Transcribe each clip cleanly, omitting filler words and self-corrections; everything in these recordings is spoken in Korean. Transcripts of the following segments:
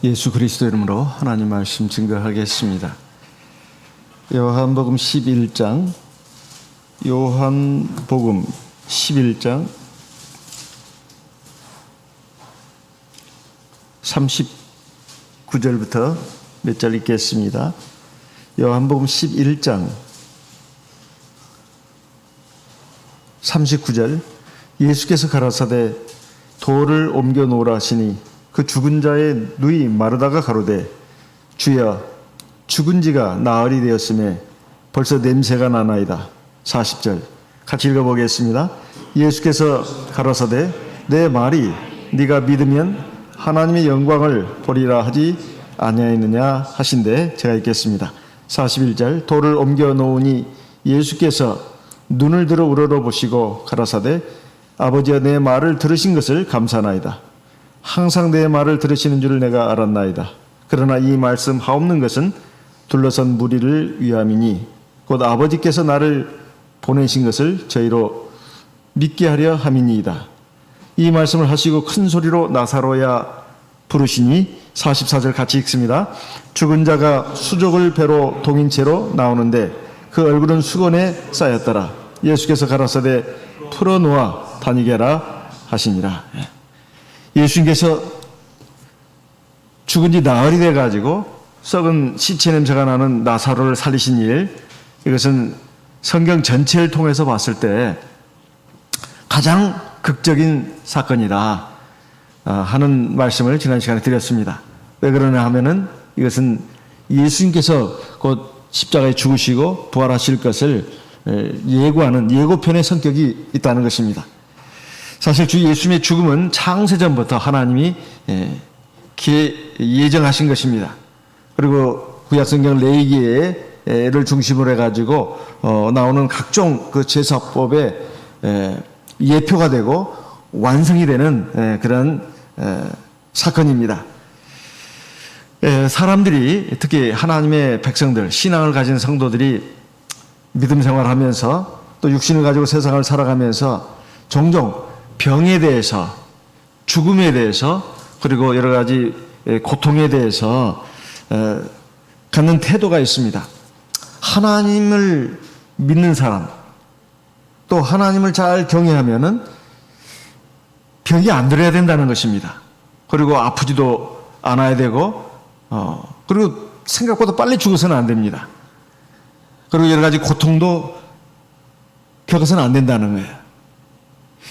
예수 그리스도 이름으로 하나님 말씀 증거하겠습니다. 요한복음 11장 39절부터 몇 절 읽겠습니다. 요한복음 11장 39절 예수께서 가라사대 돌을 옮겨 놓으라 하시니 그 죽은 자의 누이 마르다가 가로되 주여 죽은 지가 나흘이 되었음에 벌써 냄새가 나나이다. 40절 같이 읽어보겠습니다. 예수께서 가라사대 내 말이 네가 믿으면 하나님의 영광을 보리라 하지 아니하였느냐 하신대 제가 읽겠습니다. 41절 돌을 옮겨 놓으니 예수께서 눈을 들어 우러러보시고 가라사대 아버지여 내 말을 들으신 것을 감사나이다. 항상 내 말을 들으시는 줄을 내가 알았나이다. 그러나 이 말씀 하옵는 것은 둘러선 무리를 위함이니 곧 아버지께서 나를 보내신 것을 저희로 믿게 하려 함이니이다. 이 말씀을 하시고 큰 소리로 나사로야 부르시니 44절 같이 읽습니다. 죽은 자가 수족을 배로 동인 채로 나오는데 그 얼굴은 수건에 쌓였더라. 예수께서 가라사대 풀어놓아 다니게 하라 하시니라. 예수님께서 죽은 지 나흘이 돼가지고 썩은 시체 냄새가 나는 나사로를 살리신 일, 이것은 성경 전체를 통해서 봤을 때 가장 극적인 사건이다 하는 말씀을 지난 시간에 드렸습니다. 왜 그러냐 하면은 이것은 예수님께서 곧 십자가에 죽으시고 부활하실 것을 예고하는 예고편의 성격이 있다는 것입니다. 사실 주 예수님의 죽음은 창세전부터 하나님이 예정하신 것입니다. 그리고 구약성경 레위기를 중심으로 해가지고 나오는 각종 그 제사법의 예표가 되고 완성이 되는 그런 사건입니다. 사람들이 특히 하나님의 백성들, 신앙을 가진 성도들이 믿음 생활하면서 또 육신을 가지고 세상을 살아가면서 종종 병에 대해서, 죽음에 대해서, 그리고 여러 가지 고통에 대해서 갖는 태도가 있습니다. 하나님을 믿는 사람, 또 하나님을 잘 경외하면은 병이 안 들어야 된다는 것입니다. 그리고 아프지도 않아야 되고, 그리고 생각보다 빨리 죽어서는 안 됩니다. 그리고 여러 가지 고통도 겪어서는 안 된다는 거예요.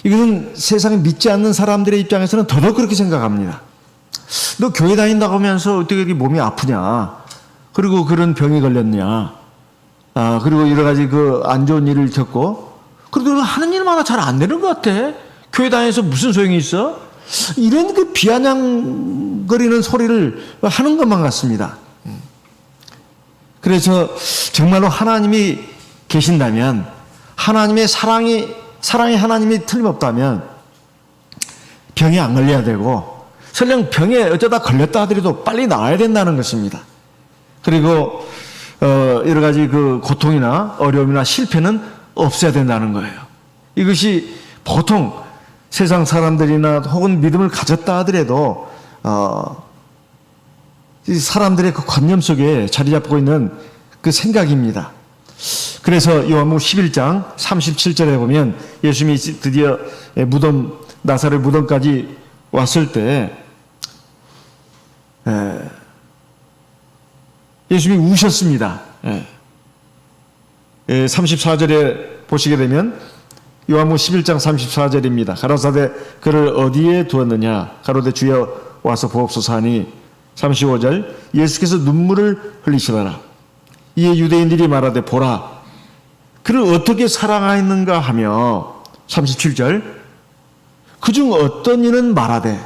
이것은 세상에 믿지 않는 사람들의 입장에서는 더더욱 그렇게 생각합니다. 너 교회 다닌다고 하면서 어떻게 이렇게 몸이 아프냐? 그리고 그런 병이 걸렸냐? 그리고 여러 가지 그 안 좋은 일을 겪고, 그래도 하는 일마다 잘 안 되는 것 같아. 교회 다녀서 무슨 소용이 있어? 이런 그 비아냥거리는 소리를 하는 것만 같습니다. 그래서 정말로 하나님이 계신다면, 하나님의 사랑이 하나님이 틀림없다면 병에 안 걸려야 되고, 설령 병에 어쩌다 걸렸다 하더라도 빨리 나아야 된다는 것입니다. 그리고 여러 가지 그 고통이나 어려움이나 실패는 없어야 된다는 거예요. 이것이 보통 세상 사람들이나 혹은 믿음을 가졌다 하더라도 사람들의 그 관념 속에 자리 잡고 있는 그 생각입니다. 그래서 요한복음 11장 37절에 보면 예수님이 드디어 나사렛 무덤까지 왔을 때 예수님이 우셨습니다. 34절에 보시게 되면 요한복음 11장 34절입니다. 가라사대 그를 어디에 두었느냐? 가로되 주여 와서 보옵소서 하니 35절 예수께서 눈물을 흘리시더라. 이에 유대인들이 말하되 보라 그를 어떻게 사랑하였는가 하며 37절 그중 어떤 이는 말하되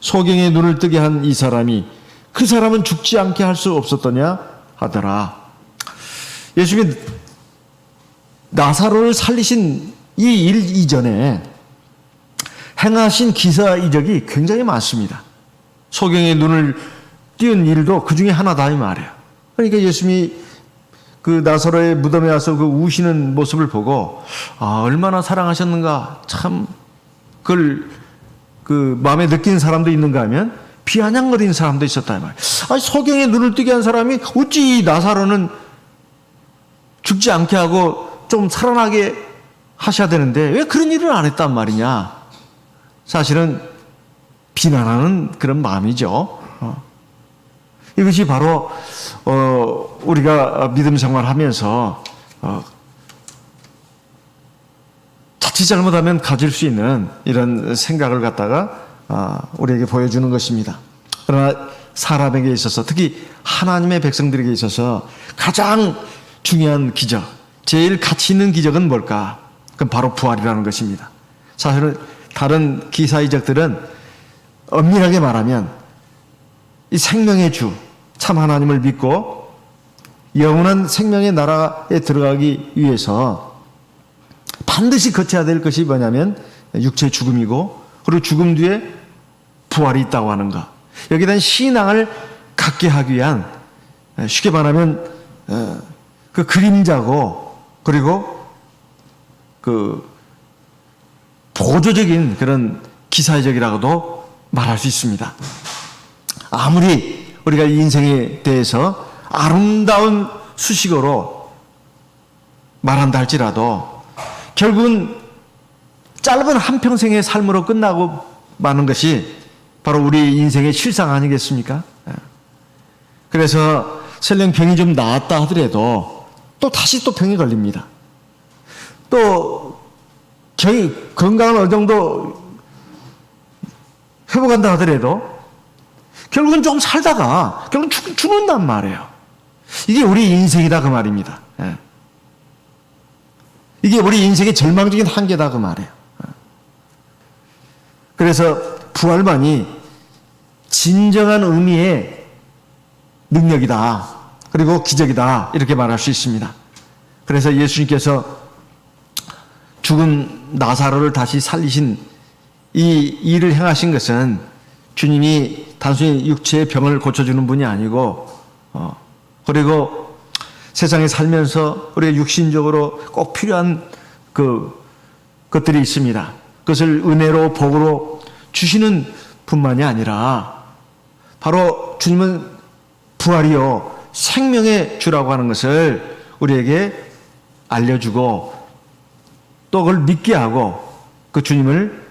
소경의 눈을 뜨게 한 이 사람이 그 사람은 죽지 않게 할 수 없었더냐 하더라. 예수님이 나사로를 살리신 이 일 이전에 행하신 기사 이적이 굉장히 많습니다. 소경의 눈을 띄운 일도 그 중에 하나다 이 말이에요. 그러니까 예수님이 그 나사로의 무덤에 와서 그 우시는 모습을 보고 얼마나 사랑하셨는가 참 그걸 그 마음에 느끼는 사람도 있는가 하면 비아냥거리는 사람도 있었다 이 말이에요. 아니, 소경에 눈을 뜨게 한 사람이 어찌 나사로는 죽지 않게 하고 좀 살아나게 하셔야 되는데 왜 그런 일을 안 했단 말이냐. 사실은 비난하는 그런 마음이죠. 이것이 바로 우리가 믿음 생활하면서 자칫 잘못하면 가질 수 있는 이런 생각을 갖다가 우리에게 보여주는 것입니다. 그러나 사람에게 있어서, 특히 하나님의 백성들에게 있어서 가장 중요한 기적, 제일 가치 있는 기적은 뭘까? 그건 바로 부활이라는 것입니다. 사실은 다른 기사 이적들은 엄밀하게 말하면 이 생명의 주, 참 하나님을 믿고 영원한 생명의 나라에 들어가기 위해서 반드시 거쳐야 될 것이 뭐냐면 육체의 죽음이고, 그리고 죽음 뒤에 부활이 있다고 하는 것. 여기에 대한 신앙을 갖게 하기 위한, 쉽게 말하면 그 그림자고, 그리고 그 보조적인 그런 기사적이라고도 말할 수 있습니다. 아무리 우리가 인생에 대해서 아름다운 수식어로 말한다 할지라도 결국은 짧은 한평생의 삶으로 끝나고 마는 것이 바로 우리 인생의 실상 아니겠습니까? 그래서 설령 병이 좀 나았다 하더라도 또 다시 또 병이 걸립니다. 또 건강을 어느 정도 회복한다 하더라도 결국은 조금 살다가 결국은 죽는단 말이에요. 이게 우리 인생이다 그 말입니다. 이게 우리 인생의 절망적인 한계다 그 말이에요. 그래서 부활만이 진정한 의미의 능력이다, 그리고 기적이다, 이렇게 말할 수 있습니다. 그래서 예수님께서 죽은 나사로를 다시 살리신 이 일을 행하신 것은 주님이 단순히 육체의 병을 고쳐주는 분이 아니고, 그리고 세상에 살면서 우리가 육신적으로 꼭 필요한 것들이 있습니다. 그것을 은혜로 복으로 주시는 분만이 아니라 바로 주님은 부활이요 생명의 주라고 하는 것을 우리에게 알려주고, 또 그걸 믿게 하고 그 주님을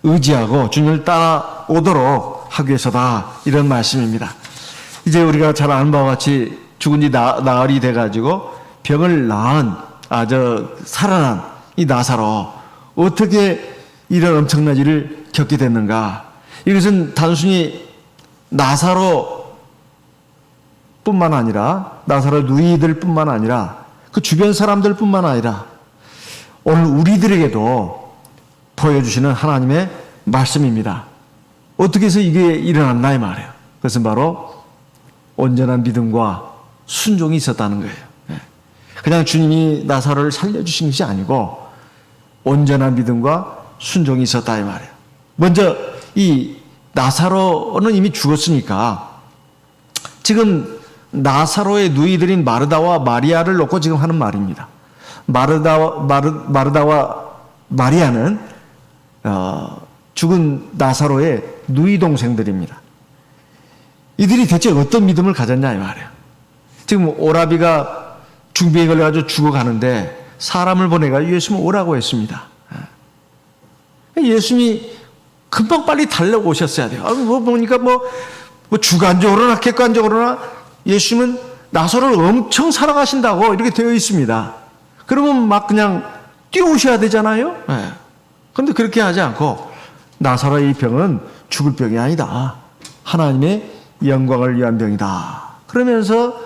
의지하고 주님을 따라오도록 하기 위해서다, 이런 말씀입니다. 이제 우리가 잘 아는 바와 같이 죽은 지 나흘이 돼가지고 병을 나은 살아난 이 나사로 어떻게 이런 엄청난 일을 겪게 됐는가? 이것은 단순히 나사로 뿐만 아니라, 나사로 누이들 뿐만 아니라 그 주변 사람들 뿐만 아니라 오늘 우리들에게도 보여주시는 하나님의 말씀입니다. 어떻게 해서 이게 일어났나 이 말이에요. 그것은 바로 온전한 믿음과 순종이 있었다는 거예요. 그냥 주님이 나사로를 살려주신 것이 아니고 온전한 믿음과 순종이 있었다 이 말이에요. 먼저 이 나사로는 이미 죽었으니까 지금 나사로의 누이들인 마르다와 마리아를 놓고 지금 하는 말입니다. 마르다와 마리아는 죽은 나사로의 누이 동생들입니다. 이들이 대체 어떤 믿음을 가졌냐 이 말이에요. 지금 오라비가 중병에 걸려가지고 죽어가는데 사람을 보내가 예수님 오라고 했습니다. 예수님이 금방 빨리 달려오셨어야 돼요. 보니까 주간적으로나 객관적으로나 예수님은 나사로를 엄청 사랑하신다고 이렇게 되어 있습니다. 그러면 막 그냥 뛰어오셔야 되잖아요. 그런데 그렇게 하지 않고 나사로의 이 병은 죽을 병이 아니다, 하나님의 영광을 위한 병이다, 그러면서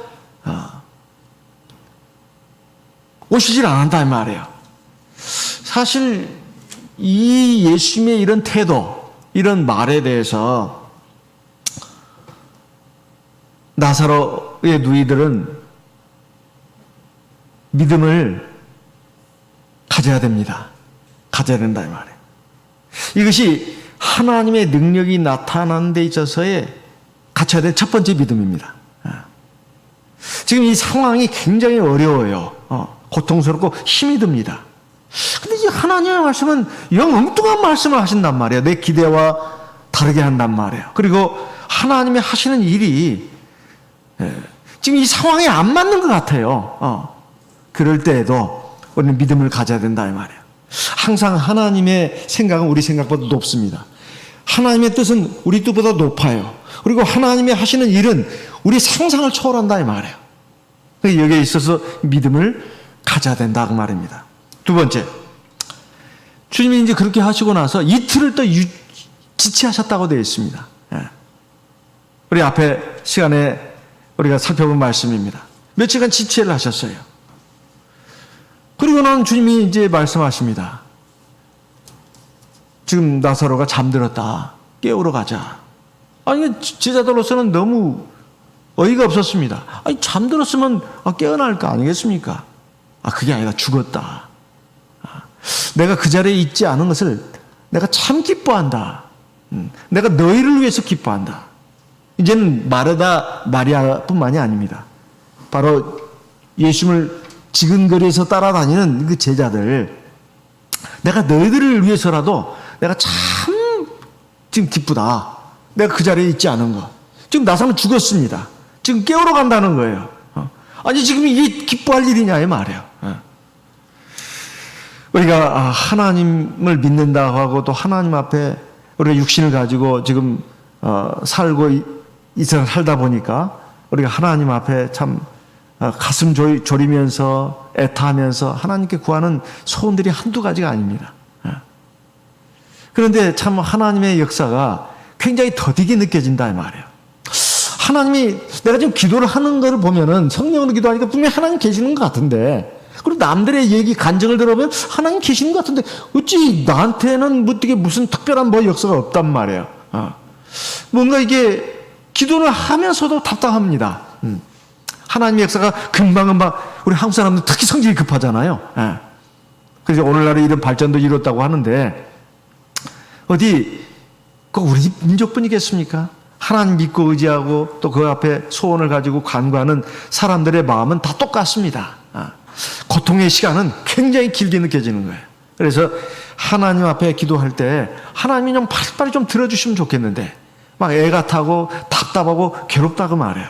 오시질 않았다 이 말이에요. 사실 이 예수님의 이런 태도, 이런 말에 대해서 나사로의 누이들은 믿음을 가져야 됩니다. 가져야 된다 이 말이에요. 이것이 하나님의 능력이 나타나는 데 있어서의 갖춰야 될 첫 번째 믿음입니다. 지금 이 상황이 굉장히 어려워요. 고통스럽고 힘이 듭니다. 근데 이 하나님의 말씀은 영 엉뚱한 말씀을 하신단 말이에요. 내 기대와 다르게 한단 말이에요. 그리고 하나님이 하시는 일이 지금 이 상황에 안 맞는 것 같아요. 그럴 때에도 우리는 믿음을 가져야 된다 이 말이에요. 항상 하나님의 생각은 우리 생각보다 높습니다. 하나님의 뜻은 우리 뜻보다 높아요. 그리고 하나님이 하시는 일은 우리 상상을 초월한다 이 말이에요. 여기에 있어서 믿음을 가져야 된다 그 말입니다. 두 번째, 주님이 이제 그렇게 하시고 나서 이틀을 또 지체하셨다고 되어 있습니다. 우리 앞에 시간에 우리가 살펴본 말씀입니다. 며칠간 지체를 하셨어요. 그리고는 주님이 이제 말씀하십니다. 지금 나사로가 잠들었다. 깨우러 가자. 아니, 제자들로서는 너무 어이가 없었습니다. 아니, 잠들었으면 깨어날 거 아니겠습니까? 그게 아니라 죽었다. 내가 그 자리에 있지 않은 것을 내가 참 기뻐한다. 내가 너희를 위해서 기뻐한다. 이제는 마르다, 마리아뿐만이 아닙니다. 바로 예수님을 지근거리에서 따라다니는 그 제자들, 내가 너희들을 위해서라도 내가 참 지금 기쁘다. 내가 그 자리에 있지 않은 거. 지금 나사로는 죽었습니다. 지금 깨우러 간다는 거예요. 아니, 지금 이게 기뻐할 일이냐 이 말이에요. 우리가 하나님을 믿는다고 하고 또 하나님 앞에 우리가 육신을 가지고 지금 살고 살다 보니까 우리가 하나님 앞에 참 가슴 졸이면서 애타하면서 하나님께 구하는 소원들이 한두 가지가 아닙니다. 그런데 참 하나님의 역사가 굉장히 더디게 느껴진다 이 말이에요. 하나님이 내가 지금 기도를 하는 것을 보면은 성령으로 기도하니까 분명히 하나님 계시는 것 같은데, 그리고 남들의 얘기 간증을 들어보면 하나님 계시는 것 같은데 어찌 나한테는 어떻게 무슨 특별한 역사가 없단 말이에요. 뭔가 이게 기도를 하면서도 답답합니다. 하나님의 역사가 금방금방, 우리 한국 사람들 특히 성질이 급하잖아요. 그래서 오늘날에 이런 발전도 이뤘다고 하는데 어디 꼭 우리 민족뿐이겠습니까? 하나님 믿고 의지하고 또 그 앞에 소원을 가지고 간구하는 사람들의 마음은 다 똑같습니다. 고통의 시간은 굉장히 길게 느껴지는 거예요. 그래서 하나님 앞에 기도할 때 하나님이 좀 빨리빨리 좀 들어주시면 좋겠는데 막 애가 타고 답답하고 괴롭다고 말해요.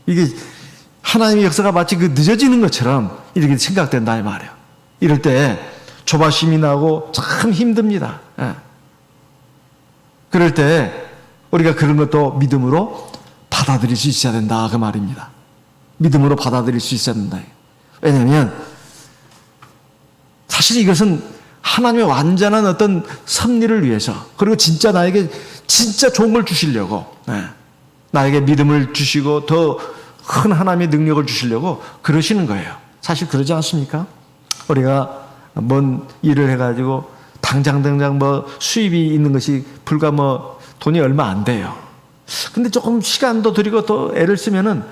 이게 하나님의 역사가 마치 그 늦어지는 것처럼 이렇게 생각된다 이 말이에요. 이럴 때 조바심이 나고 참 힘듭니다. 그럴 때 우리가 그런 것도 믿음으로 받아들일 수 있어야 된다 그 말입니다. 믿음으로 받아들일 수 있어야 된다. 왜냐하면 사실 이것은 하나님의 완전한 어떤 섭리를 위해서, 그리고 진짜 나에게 진짜 좋은 걸 주시려고, 나에게 믿음을 주시고 더 큰 하나님의 능력을 주시려고 그러시는 거예요. 사실 그러지 않습니까? 우리가 뭔 일을 해가지고 당장 수입이 있는 것이 불과 돈이 얼마 안 돼요. 근데 조금 시간도 들이고 또 애를 쓰면은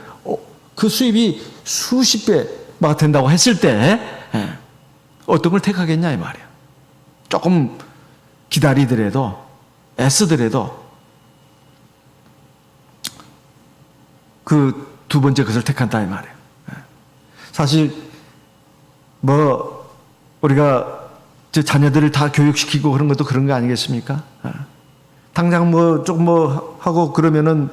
그 수입이 수십 배가 된다고 했을 때 어떤 걸 택하겠냐 이 말이에요. 조금 기다리더라도 애쓰더라도 그 두 번째 것을 택한다 이 말이에요. 사실 우리가 자녀들을 다 교육시키고 그런 것도 그런 거 아니겠습니까? 당장 조금 하고 그러면은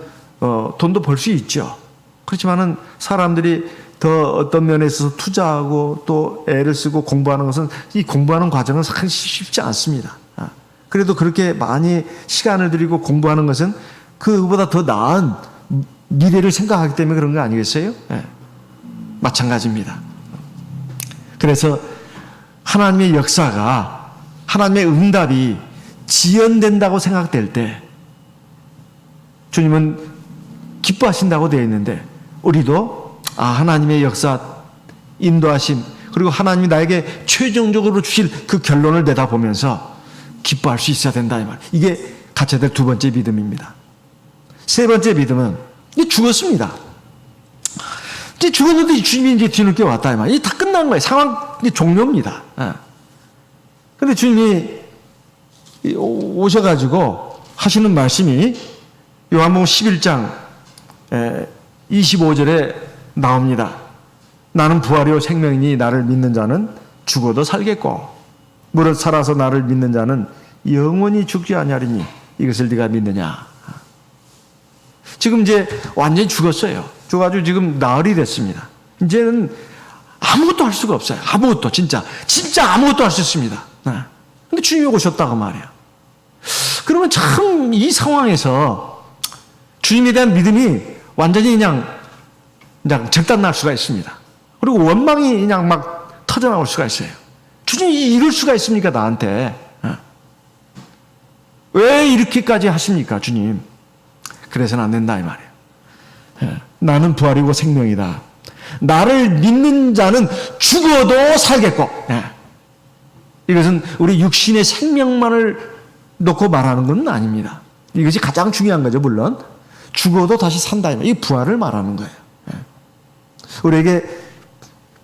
돈도 벌 수 있죠. 그렇지만은 사람들이 더 어떤 면에 있어서 투자하고 또 애를 쓰고 공부하는 것은, 이 공부하는 과정은 사실 쉽지 않습니다. 그래도 그렇게 많이 시간을 들이고 공부하는 것은 그보다 더 나은 미래를 생각하기 때문에 그런 거 아니겠어요? 마찬가지입니다. 그래서 하나님의 역사가, 하나님의 응답이 지연된다고 생각될 때 주님은 기뻐하신다고 되어 있는데, 우리도 하나님의 역사, 인도하심, 그리고 하나님이 나에게 최종적으로 주실 그 결론을 내다보면서 기뻐할 수 있어야 된다 이 말. 이게 갖춰야 될 두 번째 믿음입니다. 세 번째 믿음은 이제 죽었습니다. 이제 죽었는데 주님이 이제 뒤늦게 왔다 이 말. 이게 다 끝난 거예요. 상황 이제 종료입니다. 근데 주님이 오셔가지고 하시는 말씀이 요한복음 11장 25절에 나옵니다. 나는 부활이요 생명이니 나를 믿는 자는 죽어도 살겠고 무릇 살아서 나를 믿는 자는 영원히 죽지 아니하리니 이것을 네가 믿느냐. 지금 이제 완전히 죽었어요. 죽어가지고 지금 나흘이 됐습니다. 이제는 아무것도 할 수가 없어요. 아무것도, 진짜 아무것도 할 수 있습니다. 근데 주님이 오셨다고 말이에요. 그러면 참 이 상황에서 주님에 대한 믿음이 완전히 그냥 적단날 수가 있습니다. 그리고 원망이 그냥 막 터져나올 수가 있어요. 주님이 이럴 수가 있습니까, 나한테? 왜 이렇게까지 하십니까, 주님? 그래서는 안 된다, 이 말이에요. 나는 부활이고 생명이다. 나를 믿는 자는 죽어도 살겠고. 이것은 우리 육신의 생명만을 놓고 말하는 건 아닙니다. 이것이 가장 중요한 거죠, 물론. 죽어도 다시 산다. 이 부활을 말하는 거예요. 우리에게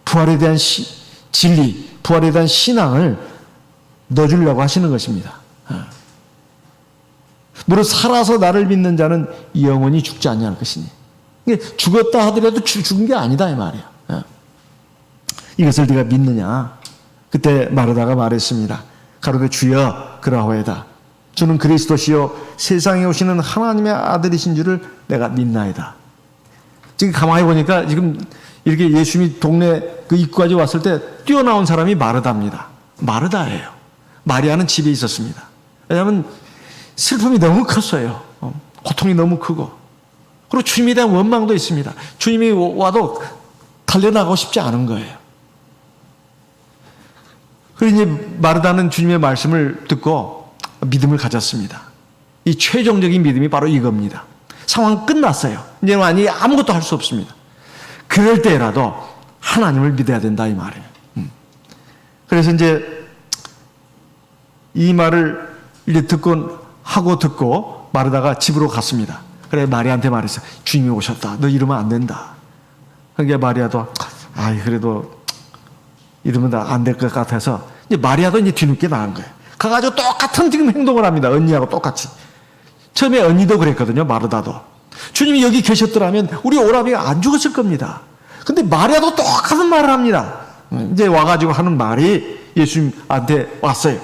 부활에 대한 진리, 부활에 대한 신앙을 넣어주려고 하시는 것입니다. 무릇 살아서 나를 믿는 자는 영원히 죽지 아니할 것이니. 죽었다 하더라도 죽은 게 아니다 이 말이에요. 이것을 네가 믿느냐? 그때 마르다가 말했습니다. 가로되 주여 그라호에다. 주는 그리스도시요 세상에 오시는 하나님의 아들이신 줄을 내가 믿나이다. 지금 가만히 보니까 지금 이렇게 예수님이 동네 그 입구까지 왔을 때 뛰어나온 사람이 마르다입니다. 마르다예요. 마리아는 집에 있었습니다. 왜냐하면 슬픔이 너무 컸어요. 고통이 너무 크고. 그리고 주님에 대한 원망도 있습니다. 주님이 와도 달려나가고 싶지 않은 거예요. 그리고 이제 마르다는 주님의 말씀을 듣고 믿음을 가졌습니다. 이 최종적인 믿음이 바로 이겁니다. 상황 끝났어요. 이제 완전히 아무것도 할 수 없습니다. 그럴 때라도 하나님을 믿어야 된다 이 말이에요. 그래서 이제 이 말을 이제 듣고 마르다가 집으로 갔습니다. 그래 마리아한테 말했어요. 주님이 오셨다. 너 이러면 안 된다. 그러니까 마리아도 그래도 이러면 안 될 것 같아서 이제 마리아도 이제 뒤늦게 나간 거예요. 가가지고 똑같은 지금 행동을 합니다. 언니하고 똑같이. 처음에 언니도 그랬거든요. 마르다도. 주님이 여기 계셨더라면 우리 오라비가 안 죽었을 겁니다. 근데 마리아도 똑같은 말을 합니다. 이제 와가지고 하는 말이 예수님한테 왔어요.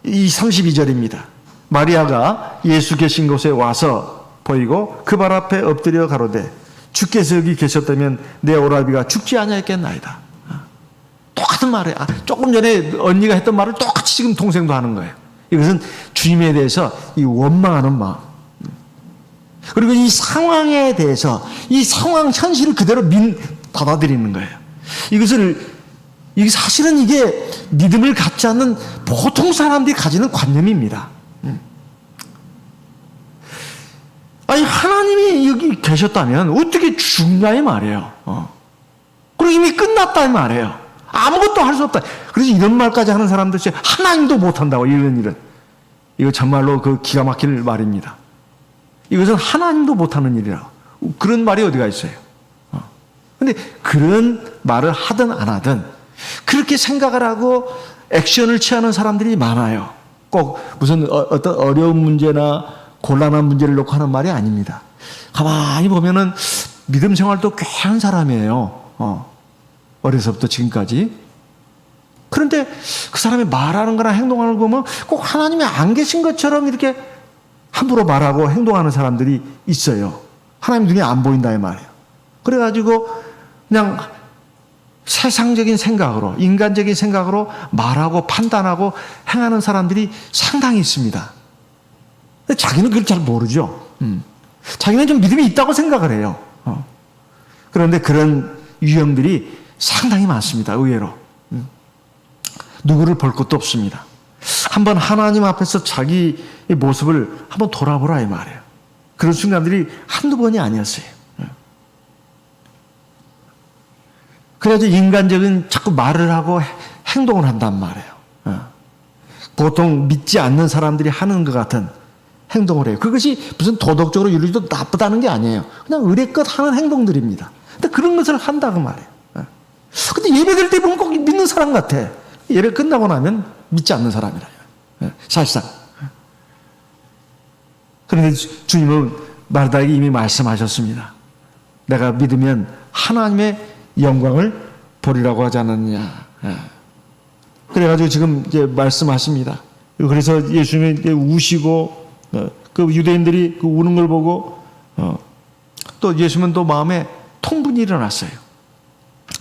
이 32절입니다. 마리아가 예수 계신 곳에 와서 보이고 그 발 앞에 엎드려 가로되 주께서 여기 계셨다면 내 오라비가 죽지 아니하였겠나이다. 똑같은 말이에요. 조금 전에 언니가 했던 말을 똑같이 지금 동생도 하는 거예요. 이것은 주님에 대해서 이 원망하는 마음. 그리고 이 상황에 대해서 이 상황 현실을 그대로 받아들이는 거예요. 이게 사실은 이게 믿음을 갖지 않는 보통 사람들이 가지는 관념입니다. 하나님이 여기 계셨다면 어떻게 죽냐 이 말이에요. 그리고 이미 끝났다 이 말이에요. 아무것도 할 수 없다. 그래서 이런 말까지 하는 사람들 중에 하나님도 못한다고 이런 일은. 이거 정말로 그 기가 막힐 말입니다. 이것은 하나님도 못하는 일이라고. 그런 말이 어디가 있어요. 근데 그런 말을 하든 안 하든 그렇게 생각을 하고 액션을 취하는 사람들이 많아요. 꼭 무슨 어떤 어려운 문제나 곤란한 문제를 놓고 하는 말이 아닙니다. 가만히 보면은 믿음 생활도 꽤 한 사람이에요. 어려서부터 지금까지. 그런데 그 사람이 말하는 거나 행동하는 거 보면 꼭 하나님이 안 계신 것처럼 이렇게 함부로 말하고 행동하는 사람들이 있어요. 하나님 눈이 안 보인다 이 말이에요. 그래가지고 그냥 세상적인 생각으로, 인간적인 생각으로 말하고 판단하고 행하는 사람들이 상당히 있습니다. 근데 자기는 그걸 잘 모르죠. 자기는 좀 믿음이 있다고 생각을 해요. 그런데 그런 유형들이 상당히 많습니다. 의외로. 누구를 볼 것도 없습니다. 한번 하나님 앞에서 자기 모습을 한번 돌아보라 이 말이에요. 그런 순간들이 한두 번이 아니었어요. 그래서 인간적인 자꾸 말을 하고 행동을 한단 말이에요. 보통 믿지 않는 사람들이 하는 것 같은 행동을 해요. 그것이 무슨 도덕적으로 이루어도 나쁘다는 게 아니에요. 그냥 의례껏 하는 행동들입니다. 근데 그런 것을 한다고 말이에요. 근데 예배 드릴 때 보면 꼭 믿는 사람 같아. 예배 끝나고 나면 믿지 않는 사람이라. 사실상. 그런데 주님은 마르다에게 이미 말씀하셨습니다. 내가 믿으면 하나님의 영광을 보리라고 하지 않았느냐. 그래가지고 지금 이제 말씀하십니다. 그래서 예수님이 우시고 그 유대인들이 그 우는 걸 보고 또 예수님은 또 마음에 통분이 일어났어요.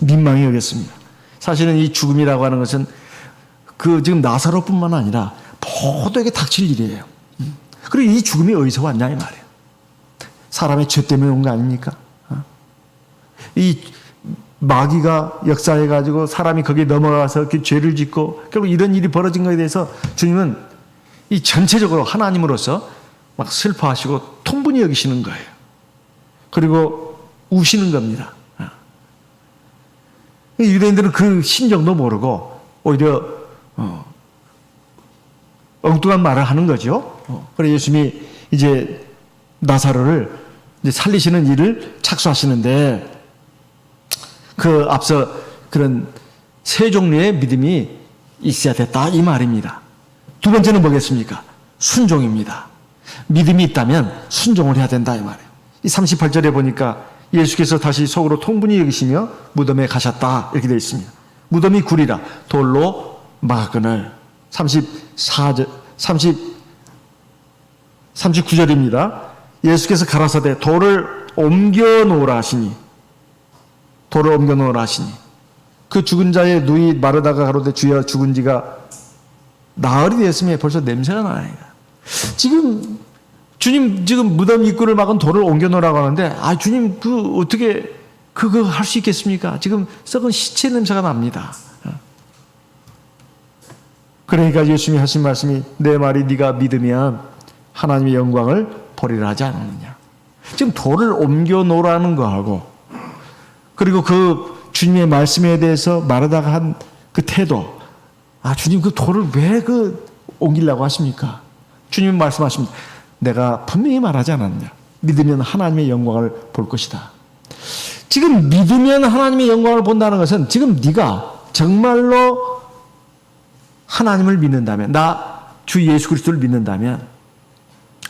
민망히 여겼습니다. 사실은 이 죽음이라고 하는 것은 그 지금 나사로뿐만 아니라 모두에게 닥칠 일이에요. 그리고 이 죽음이 어디서 왔냐 이 말이에요. 사람의 죄 때문에 온 거 아닙니까? 이 마귀가 역사해가지고 사람이 거기에 넘어가서 그 죄를 짓고 결국 이런 일이 벌어진 것에 대해서 주님은 이 전체적으로 하나님으로서 막 슬퍼하시고 통분이 여기시는 거예요. 그리고 우시는 겁니다. 유대인들은 그 심정도 모르고 오히려 엉뚱한 말을 하는 거죠. 그래서 예수님이 이제 나사로를 이제 살리시는 일을 착수하시는데 그 앞서 그런 세 종류의 믿음이 있어야 됐다 이 말입니다. 두 번째는 뭐겠습니까? 순종입니다. 믿음이 있다면 순종을 해야 된다 이 말이에요. 이 38절에 보니까 예수께서 다시 속으로 통분히 여기시며 무덤에 가셨다 이렇게 되어 있습니다. 무덤이 굴이라 돌로 막았거늘. 39절입니다. 예수께서 가라사대 돌을 옮겨 놓으라 하시니 돌을 옮겨 놓으라 하시니 그 죽은 자의 누이 마르다가 가로되 주여 죽은 지가 나흘이 됐으면 벌써 냄새가 나요. 지금 주님 지금 무덤 입구를 막은 돌을 옮겨 놓으라고 하는데 주님 그 어떻게 그거 할 수 있겠습니까? 지금 썩은 시체 냄새가 납니다. 그러니까 예수님이 하신 말씀이 내 말이 네가 믿으면 하나님의 영광을 보리라 하지 않느냐. 지금 돌을 옮겨 놓으라는 거하고 그리고 그 주님의 말씀에 대해서 마르다가 한 그 태도, 주님 그 돌을 왜 옮기려고 하십니까? 주님은 말씀하십니다. 내가 분명히 말하지 않았느냐. 믿으면 하나님의 영광을 볼 것이다. 지금 믿으면 하나님의 영광을 본다는 것은 지금 네가 정말로 하나님을 믿는다면, 나 주 예수 그리스도를 믿는다면,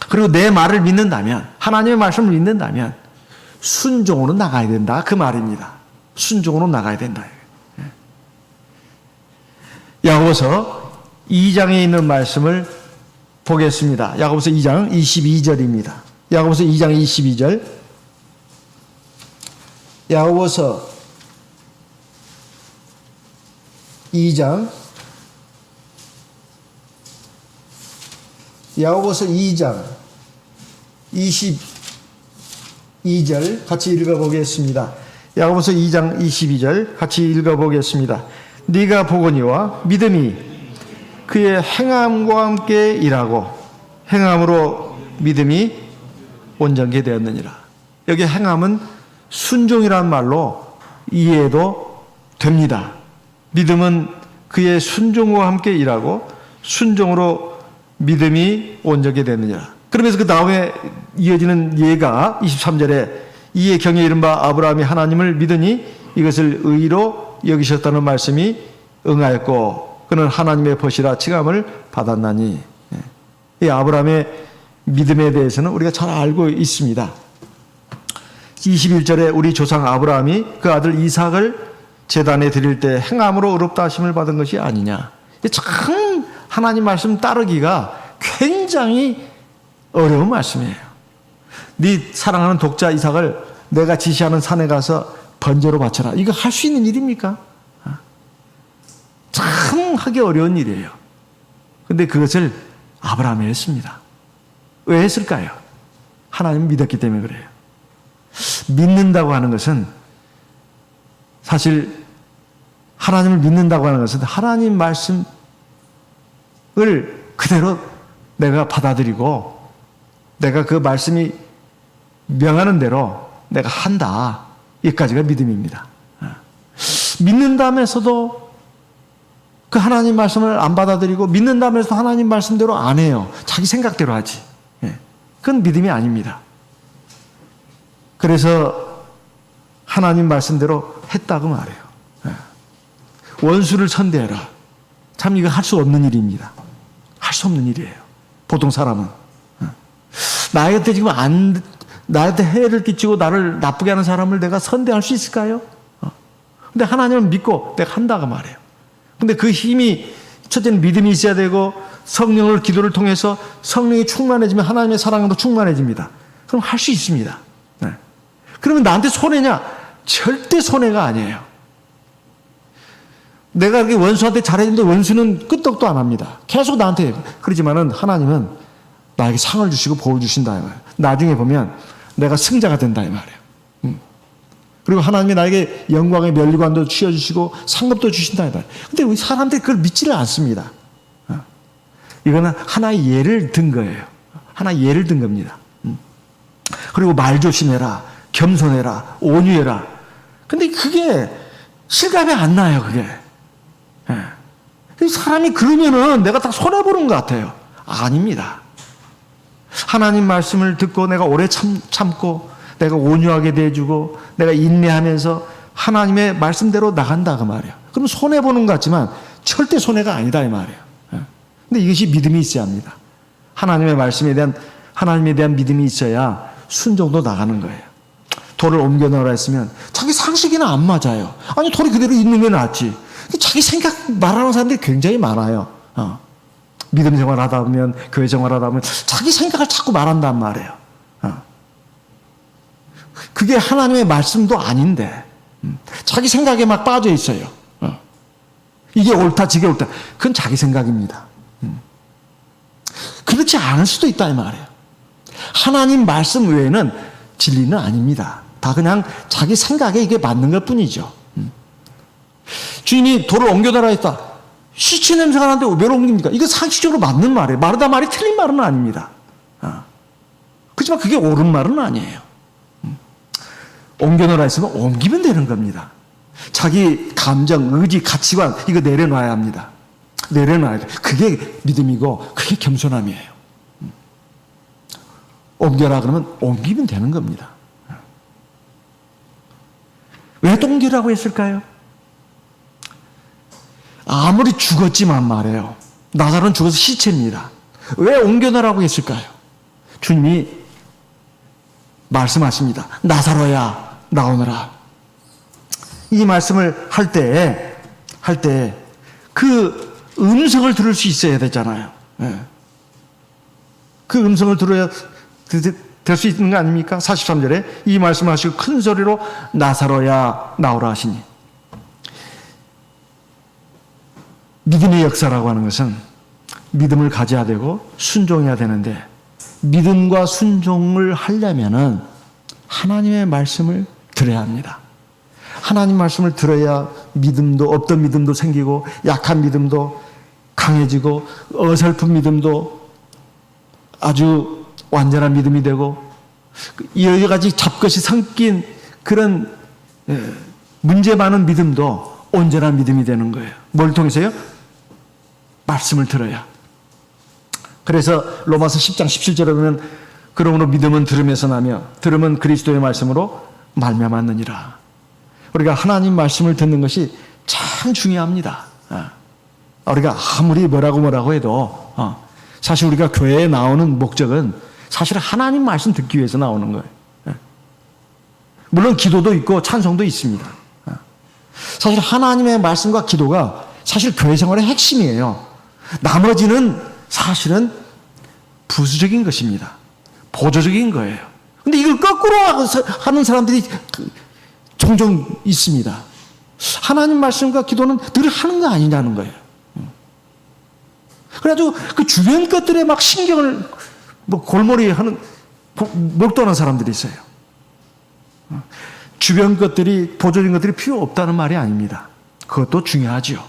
그리고 내 말을 믿는다면, 하나님의 말씀을 믿는다면 순종으로 나가야 된다 그 말입니다. 순종으로 나가야 된다. 야고보서 2장에 있는 말씀을 보겠습니다. 야고보서 2장 22절입니다. 야고보서 2장 22절. 야고보서 2장 22절 같이 읽어보겠습니다. 야고보서 2장 22절 같이 읽어보겠습니다. 네가 보거니와 믿음이 그의 행함과 함께 일하고 행함으로 믿음이 온전케 되었느니라. 여기 행함은 순종이라는 말로 이해해도 됩니다. 믿음은 그의 순종과 함께 일하고 순종으로 믿음이 온전케 되느니라. 그러면서 그 다음에 이어지는 예가 23절에 이에 경에 이른바 아브라함이 하나님을 믿으니 이것을 의로 여기셨다는 말씀이 응하였고 그는 하나님의 벗이라 칭함을 받았나니. 이 아브라함의 믿음에 대해서는 우리가 잘 알고 있습니다. 21절에 우리 조상 아브라함이 그 아들 이삭을 제단에 드릴 때 행함으로 의롭다 하심을 받은 것이 아니냐. 참 하나님 말씀 따르기가 굉장히 어려운 말씀이에요. 네 사랑하는 독자 이삭을 내가 지시하는 산에 가서 번제로 바쳐라. 이거 할 수 있는 일입니까? 참 하기 어려운 일이에요. 근데 그것을 아브라함이 했습니다. 왜 했을까요? 하나님 믿었기 때문에 그래요. 믿는다고 하는 것은 사실 하나님을 믿는다고 하는 것은 하나님 말씀을 그대로 내가 받아들이고 내가 그 말씀이 명하는 대로 내가 한다. 여기까지가 믿음입니다. 믿는다면서도 그 하나님 말씀을 안 받아들이고 믿는다면서도 하나님 말씀대로 안 해요. 자기 생각대로 하지. 그건 믿음이 아닙니다. 그래서 하나님 말씀대로 했다고 말해요. 원수를 선대해라. 참 이거 할 수 없는 일입니다. 할 수 없는 일이에요. 보통 사람은. 나한테 지금 나한테 해를 끼치고 나를 나쁘게 하는 사람을 내가 선대할 수 있을까요? 근데 하나님을 믿고 내가 한다고 말해요. 근데 그 힘이 첫째는 믿음이 있어야 되고 성령을 기도를 통해서 성령이 충만해지면 하나님의 사랑도 충만해집니다. 그럼 할 수 있습니다. 네. 그러면 나한테 손해냐? 절대 손해가 아니에요. 내가 이렇게 원수한테 잘했는데 원수는 끄떡도 안 합니다. 계속 나한테. 그러지만은 하나님은 나에게 상을 주시고 복을 주신다. 나중에 보면 내가 승자가 된다 이 말이에요. 그리고 하나님이 나에게 영광의 면류관도 씌워주시고 상급도 주신다 이 말이에요. 근데 우리 사람들이 그걸 믿지를 않습니다. 이거는 하나의 예를 든 거예요. 하나의 예를 든 겁니다. 그리고 말 조심해라, 겸손해라, 온유해라. 근데 그게 실감이 안 나요, 그게. 사람이 그러면은 내가 다 손해보는 것 같아요. 아닙니다. 하나님 말씀을 듣고 내가 오래 참고 내가 온유하게 대해주고 내가 인내하면서 하나님의 말씀대로 나간다 그 말이에요. 그럼 손해보는 것 같지만 절대 손해가 아니다 이 말이에요. 근데 이것이 믿음이 있어야 합니다. 하나님의 말씀에 대한 하나님에 대한 믿음이 있어야 순종도 나가는 거예요. 돌을 옮겨 놓으라 했으면 자기 상식이나 안 맞아요. 아니 돌이 그대로 있는 게 낫지. 자기 생각 말하는 사람들이 굉장히 많아요. 믿음 생활하다 보면 교회 생활하다 보면 자기 생각을 자꾸 말한단 말이에요. 그게 하나님의 말씀도 아닌데 자기 생각에 막 빠져 있어요. 이게 옳다 저게 옳다. 그건 자기 생각입니다. 그렇지 않을 수도 있다 이 말이에요. 하나님 말씀 외에는 진리는 아닙니다. 다 그냥 자기 생각에 이게 맞는 것 뿐이죠. 주인이 돌을 옮겨달라 했다. 시체 냄새가 나는데 왜 옮깁니까? 이거 상식적으로 맞는 말이에요. 마르다 말이 틀린 말은 아닙니다. 그렇지만 그게 옳은 말은 아니에요. 옮겨놓으라 했으면 옮기면 되는 겁니다. 자기 감정, 의지, 가치관 이거 내려놔야 합니다. 내려놔야 돼. 그게 믿음이고 그게 겸손함이에요. 옮겨라 그러면 옮기면 되는 겁니다. 왜 또 옮기라고 했을까요? 아무리 죽었지만 말이에요. 나사로는 죽어서 시체입니다. 왜 옮겨놓으라고 했을까요? 주님이 말씀하십니다. 나사로야 나오너라. 이 말씀을 할 때 그 음성을 들을 수 있어야 되잖아요. 그 음성을 들어야 될 수 있는 거 아닙니까? 43절에 이 말씀을 하시고 큰 소리로 나사로야 나오라 하시니. 믿음의 역사라고 하는 것은 믿음을 가져야 되고 순종해야 되는데 믿음과 순종을 하려면은 하나님의 말씀을 들어야 합니다. 하나님 말씀을 들어야 믿음도 없던 믿음도 생기고 약한 믿음도 강해지고 어설픈 믿음도 아주 완전한 믿음이 되고 여러 가지 잡것이 섞인 그런 문제 많은 믿음도 온전한 믿음이 되는 거예요. 뭘 통해서요? 말씀을 들어야. 그래서 로마서 10장 17절에 보면 그러므로 믿음은 들음에서 나며 들음은 그리스도의 말씀으로 말미암았느니라. 우리가 하나님 말씀을 듣는 것이 참 중요합니다. 우리가 아무리 뭐라고 해도 사실 우리가 교회에 나오는 목적은 사실 하나님 말씀 듣기 위해서 나오는 거예요. 물론 기도도 있고 찬송도 있습니다. 사실 하나님의 말씀과 기도가 사실 교회 생활의 핵심이에요. 나머지는 사실은 부수적인 것입니다. 보조적인 거예요. 근데 이걸 거꾸로 하는 사람들이 종종 있습니다. 하나님 말씀과 기도는 늘 하는 거 아니냐는 거예요. 그래가지고 그 주변 것들에 막 신경을 골머리에 하는 몰두하는 사람들이 있어요. 주변 것들이 보조적인 것들이 필요 없다는 말이 아닙니다. 그것도 중요하죠.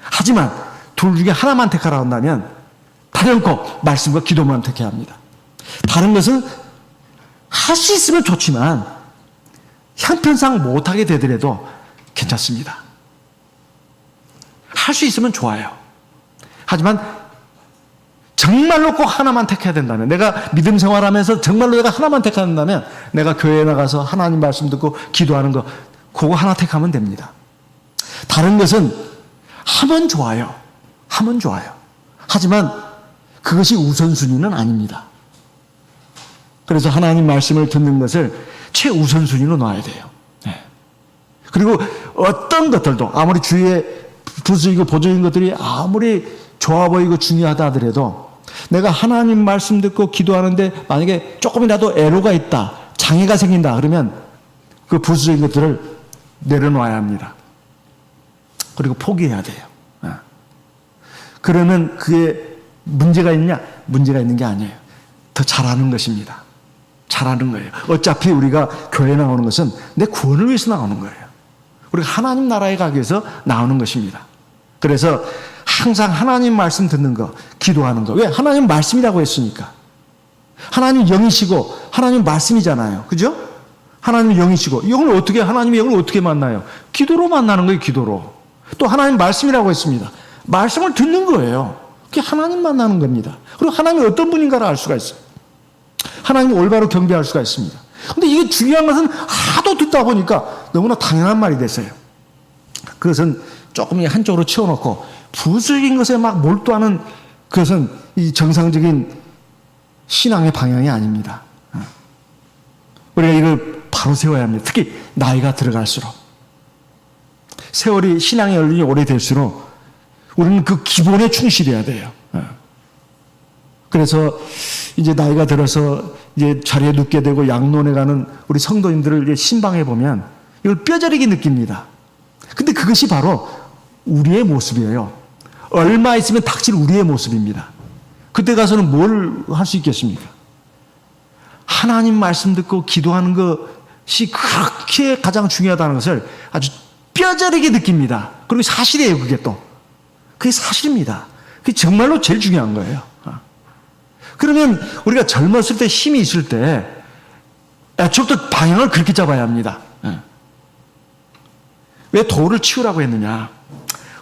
하지만 둘 중에 하나만 택하라 한다면 다른거 말씀과 기도만 택해야 합니다. 다른 것은 할 수 있으면 좋지만 형편상 못하게 되더라도 괜찮습니다. 할 수 있으면 좋아요. 하지만 정말로 꼭 하나만 택해야 된다면, 내가 믿음 생활하면서 정말로 내가 하나만 택한다면 내가 교회에 나가서 하나님 말씀 듣고 기도하는 거 그거 하나 택하면 됩니다. 다른 것은 하면 좋아요. 하면 좋아요. 하지만 그것이 우선순위는 아닙니다. 그래서 하나님 말씀을 듣는 것을 최우선순위로 놔야 돼요. 그리고 어떤 것들도 아무리 주위에 부수이고 보조인 것들이 아무리 좋아 보이고 중요하다 하더라도 내가 하나님 말씀 듣고 기도하는데 만약에 조금이라도 애로가 있다, 장애가 생긴다 그러면 그 부수적인 것들을 내려놔야 합니다. 그리고 포기해야 돼요. 그러면 그게 문제가 있냐? 문제가 있는 게 아니에요. 더 잘하는 것입니다. 잘하는 거예요. 어차피 우리가 교회에 나오는 것은 내 구원을 위해서 나오는 거예요. 우리가 하나님 나라에 가기 위해서 나오는 것입니다. 그래서 항상 하나님 말씀 듣는 거, 기도하는 거. 왜? 하나님 말씀이라고 했으니까. 하나님 영이시고 하나님 말씀이잖아요. 그죠? 하나님 영이시고 이걸 어떻게, 하나님의 영을 어떻게 만나요? 기도로 만나는 거예요. 기도로. 또 하나님 말씀이라고 했습니다. 말씀을 듣는 거예요. 그게 하나님 만나는 겁니다. 그리고 하나님이 어떤 분인가를 알 수가 있어요. 하나님을 올바로 경배할 수가 있습니다. 근데 이게 중요한 것은 하도 듣다 보니까 너무나 당연한 말이 됐어요. 그것은 조금 한쪽으로 치워놓고 부수적인 것에 막 몰두하는 그것은 이 정상적인 신앙의 방향이 아닙니다. 우리가 이걸 바로 세워야 합니다. 특히 나이가 들어갈수록. 세월이, 신앙의 연륜이 오래될수록 우리는 그 기본에 충실해야 돼요. 그래서 이제 나이가 들어서 이제 자리에 눕게 되고 양론에 가는 우리 성도님들을 이제 신방해 보면 이걸 뼈저리게 느낍니다. 근데 그것이 바로 우리의 모습이에요. 얼마 있으면 닥칠 우리의 모습입니다. 그때 가서는 뭘 할 수 있겠습니까? 하나님 말씀 듣고 기도하는 것이 그렇게 가장 중요하다는 것을 아주 뼈저리게 느낍니다. 그리고 사실이에요, 그게 또. 그게 사실입니다. 그게 정말로 제일 중요한 거예요. 그러면 우리가 젊었을 때 힘이 있을 때 애초부터 방향을 그렇게 잡아야 합니다. 왜 돌을 치우라고 했느냐?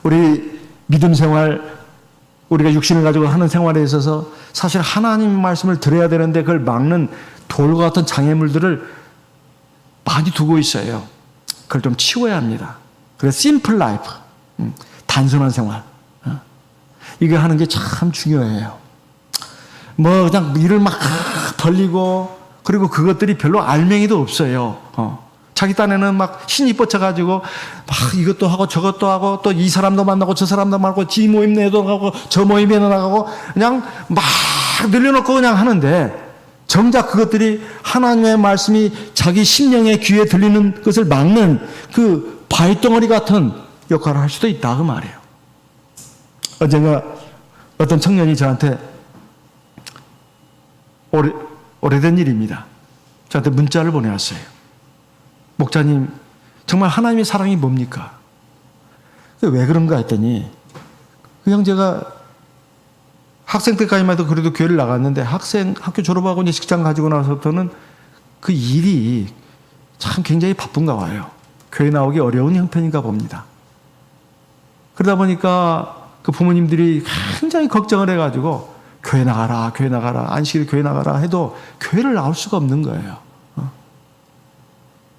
우리 믿음 생활, 우리가 육신을 가지고 하는 생활에 있어서 사실 하나님 말씀을 들어야 되는데 그걸 막는 돌과 같은 장애물들을 많이 두고 있어요. 그걸 좀 치워야 합니다. 그래서 심플 라이프, 단순한 생활. 이거 하는 게 참 중요해요. 뭐 그냥 일을 막 벌리고 그리고 그것들이 별로 알맹이도 없어요. 자기 딴에는 막 신이 뻗쳐가지고 막 이것도 하고 저것도 하고 또 이 사람도 만나고 저 사람도 만나고 지 모임 내도 가고 저 모임에 나가고 그냥 막 늘려놓고 그냥 하는데 정작 그것들이 하나님의 말씀이 자기 심령의 귀에 들리는 것을 막는 그 바위덩어리 같은 역할을 할 수도 있다 그 말이에요. 언젠가 어떤 청년이 저한테 오래된 일입니다. 저한테 문자를 보내왔어요. 목사님, 정말 하나님의 사랑이 뭡니까? 왜 그런가 했더니 그냥 제가 학생 때까지만 해도 그래도 교회를 나갔는데 학교 졸업하고 이제 직장 가지고 나서부터는 그 일이 참 굉장히 바쁜가 봐요. 교회 나오기 어려운 형편인가 봅니다. 그러다 보니까 그 부모님들이 굉장히 걱정을 해가지고 교회 나가라, 교회 나가라, 안식일 교회 나가라 해도 교회를 나올 수가 없는 거예요.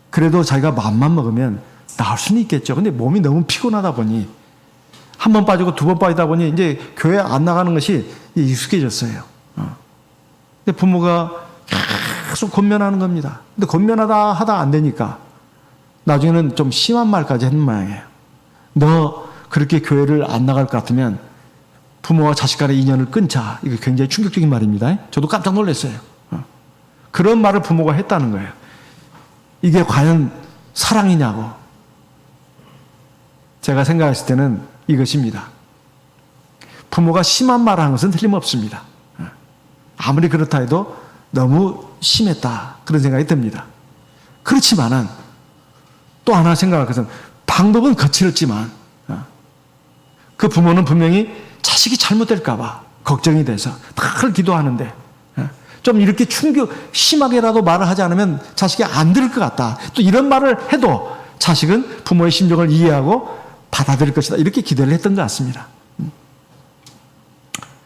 그래도 자기가 마음만 먹으면 나올 수는 있겠죠. 근데 몸이 너무 피곤하다 보니 한 번 빠지고 두 번 빠지다 보니 이제 교회 안 나가는 것이 익숙해졌어요. 근데 부모가 계속 권면하는 겁니다. 근데 권면하다 하다 안 되니까 나중에는 좀 심한 말까지 했는 모양이에요. 너 그렇게 교회를 안 나갈 것 같으면 부모와 자식 간의 인연을 끊자. 이거 굉장히 충격적인 말입니다. 저도 깜짝 놀랐어요. 그런 말을 부모가 했다는 거예요. 이게 과연 사랑이냐고. 제가 생각했을 때는 이것입니다. 부모가 심한 말을 하는 것은 틀림없습니다. 아무리 그렇다 해도 너무 심했다. 그런 생각이 듭니다. 그렇지만은 또 하나 생각할 것은 방법은 거칠었지만 그 부모는 분명히 자식이 잘못될까봐 걱정이 돼서 늘 기도하는데 좀 이렇게 심하게라도 말을 하지 않으면 자식이 안 들을 것 같다. 또 이런 말을 해도 자식은 부모의 심정을 이해하고 받아들일 것이다. 이렇게 기대를 했던 것 같습니다.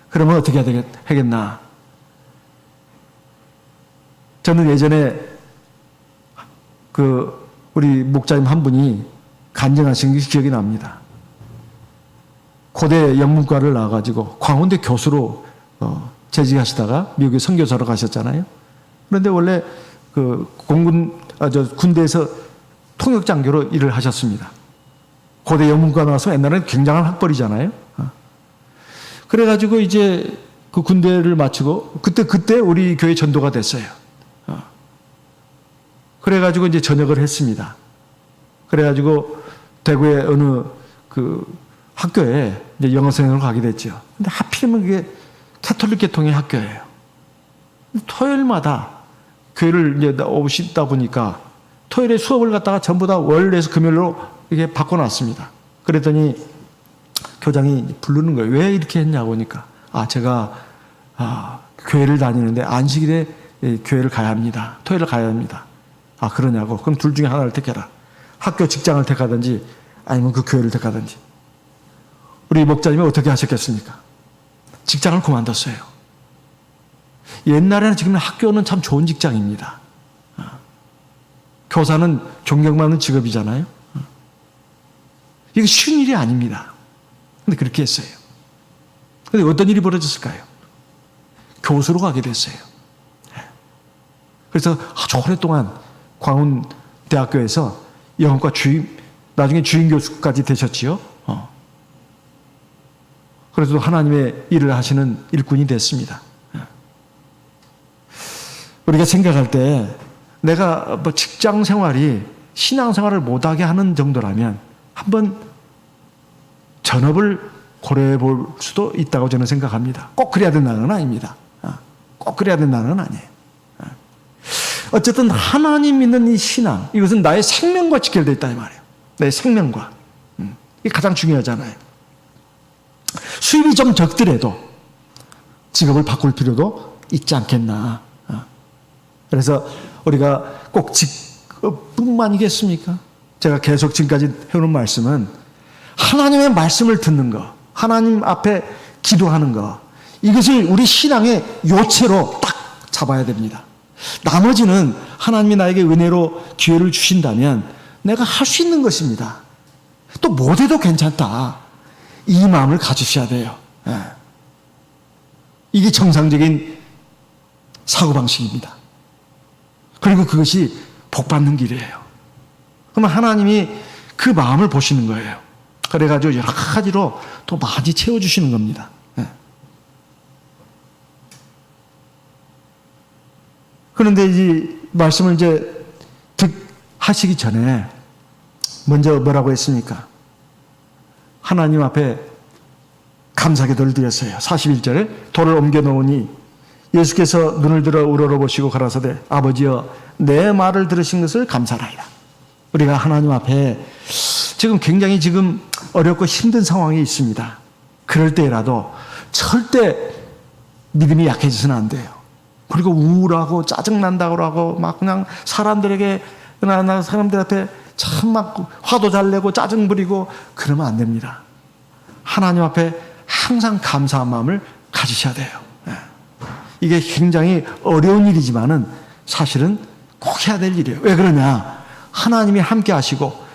그러면 어떻게 해야 되겠나? 저는 예전에 우리 목자님 한 분이 간증하신 게 기억이 납니다. 고대 영문과를 나와가지고 광운대 교수로 재직하시다가 미국에 선교사로 가셨잖아요. 그런데 원래 군대에서 통역장교로 일을 하셨습니다. 고대 영문과 나와서 옛날에는 굉장한 학벌이잖아요. 그래가지고 이제 그 군대를 마치고 그때 우리 교회 전도가 됐어요. 그래가지고 이제 전역을 했습니다. 그래가지고 대구의 어느 그 학교에 이제 영어 선생으로 가게 됐죠. 근데 하필이면 그게 캐톨릭 계통의 학교예요. 토요일마다 교회를 이제 오시다 보니까 토요일에 수업을 갖다가 전부 다 월에서 금요일로 이게 바꿔놨습니다. 그랬더니 교장이 부르는 거예요. 왜 이렇게 했냐고 하니까 제가 교회를 다니는데 안식일에 교회를 가야 합니다. 토요일에 가야 합니다. 그러냐고. 그럼 둘 중에 하나를 택해라. 학교 직장을 택하든지 아니면 그 교회를 택하든지. 우리 목자님이 어떻게 하셨겠습니까? 직장을 그만뒀어요. 옛날에는 지금 학교는 참 좋은 직장입니다. 교사는 존경받는 직업이잖아요. 이게 쉬운 일이 아닙니다. 근데 그렇게 했어요. 근데 어떤 일이 벌어졌을까요? 교수로 가게 됐어요. 그래서 아주 오랫동안 광운대학교에서 영어과 나중에 주임 교수까지 되셨지요. 그래서 하나님의 일을 하시는 일꾼이 됐습니다. 우리가 생각할 때 내가 뭐 직장 생활이 신앙 생활을 못하게 하는 정도라면 한번 전업을 고려해 볼 수도 있다고 저는 생각합니다. 꼭 그래야 된다는 건 아닙니다. 꼭 그래야 된다는 건 아니에요. 어쨌든 하나님 믿는 이 신앙, 이것은 나의 생명과 직결되어 있다 이 말이에요. 내 생명과. 이게 가장 중요하잖아요. 수입이 좀 적더라도 직업을 바꿀 필요도 있지 않겠나. 그래서 우리가 꼭 직업뿐만이겠습니까? 제가 계속 지금까지 해오는 말씀은 하나님의 말씀을 듣는 거, 하나님 앞에 기도하는 거, 이것을 우리 신앙의 요체로 딱 잡아야 됩니다. 나머지는 하나님이 나에게 은혜로 기회를 주신다면 내가 할 수 있는 것입니다. 또 못해도 괜찮다. 이 마음을 가지셔야 돼요. 이게 정상적인 사고방식입니다. 그리고 그것이 복받는 길이에요. 그러면 하나님이 그 마음을 보시는 거예요. 그래가지고 여러 가지로 또 많이 채워주시는 겁니다. 그런데 이 말씀을 이제 하시기 전에 먼저 뭐라고 했습니까? 하나님 앞에 감사기도를 드렸어요. 41절에 돌을 옮겨 놓으니 예수께서 눈을 들어 우러러보시고 가라사대 아버지여 내 말을 들으신 것을 감사하나이다. 우리가 하나님 앞에 굉장히 어렵고 힘든 상황이 있습니다. 그럴 때라도 절대 믿음이 약해져서는 안 돼요. 그리고 우울하고 짜증난다고 하고 막 그냥 사람들에게 사람들 앞에 참 막 화도 잘 내고 짜증 부리고 그러면 안 됩니다. 하나님 앞에 항상 감사한 마음을 가지셔야 돼요. 이게 굉장히 어려운 일이지만은 사실은 꼭 해야 될 일이에요. 왜 그러냐? 하나님이 함께 하시고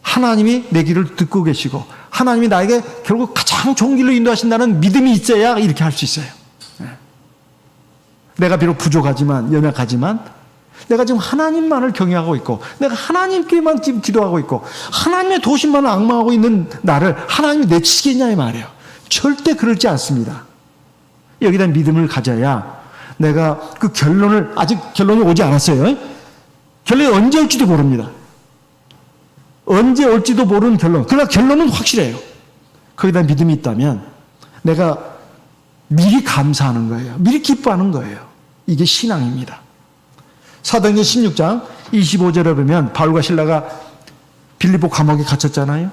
하나님이 내 길을 듣고 계시고 하나님이 나에게 결국 가장 좋은 길로 인도하신다는 믿음이 있어야 이렇게 할 수 있어요. 내가 비록 부족하지만 연약하지만 내가 지금 하나님만을 경외하고 있고 내가 하나님께만 지금 기도하고 있고 하나님의 도심만을 앙망하고 있는 나를 하나님이 내치겠냐 이 말이에요. 절대 그렇지 않습니다. 여기다 믿음을 가져야 내가 그 아직 결론이 오지 않았어요. 결론이 언제 올지도 모릅니다. 언제 올지도 모르는 결론. 그러나 결론은 확실해요. 거기다 믿음이 있다면 내가 미리 감사하는 거예요. 미리 기뻐하는 거예요. 이게 신앙입니다. 사도행전 16장 25절에 보면 바울과 실라가 빌립보 감옥에 갇혔잖아요.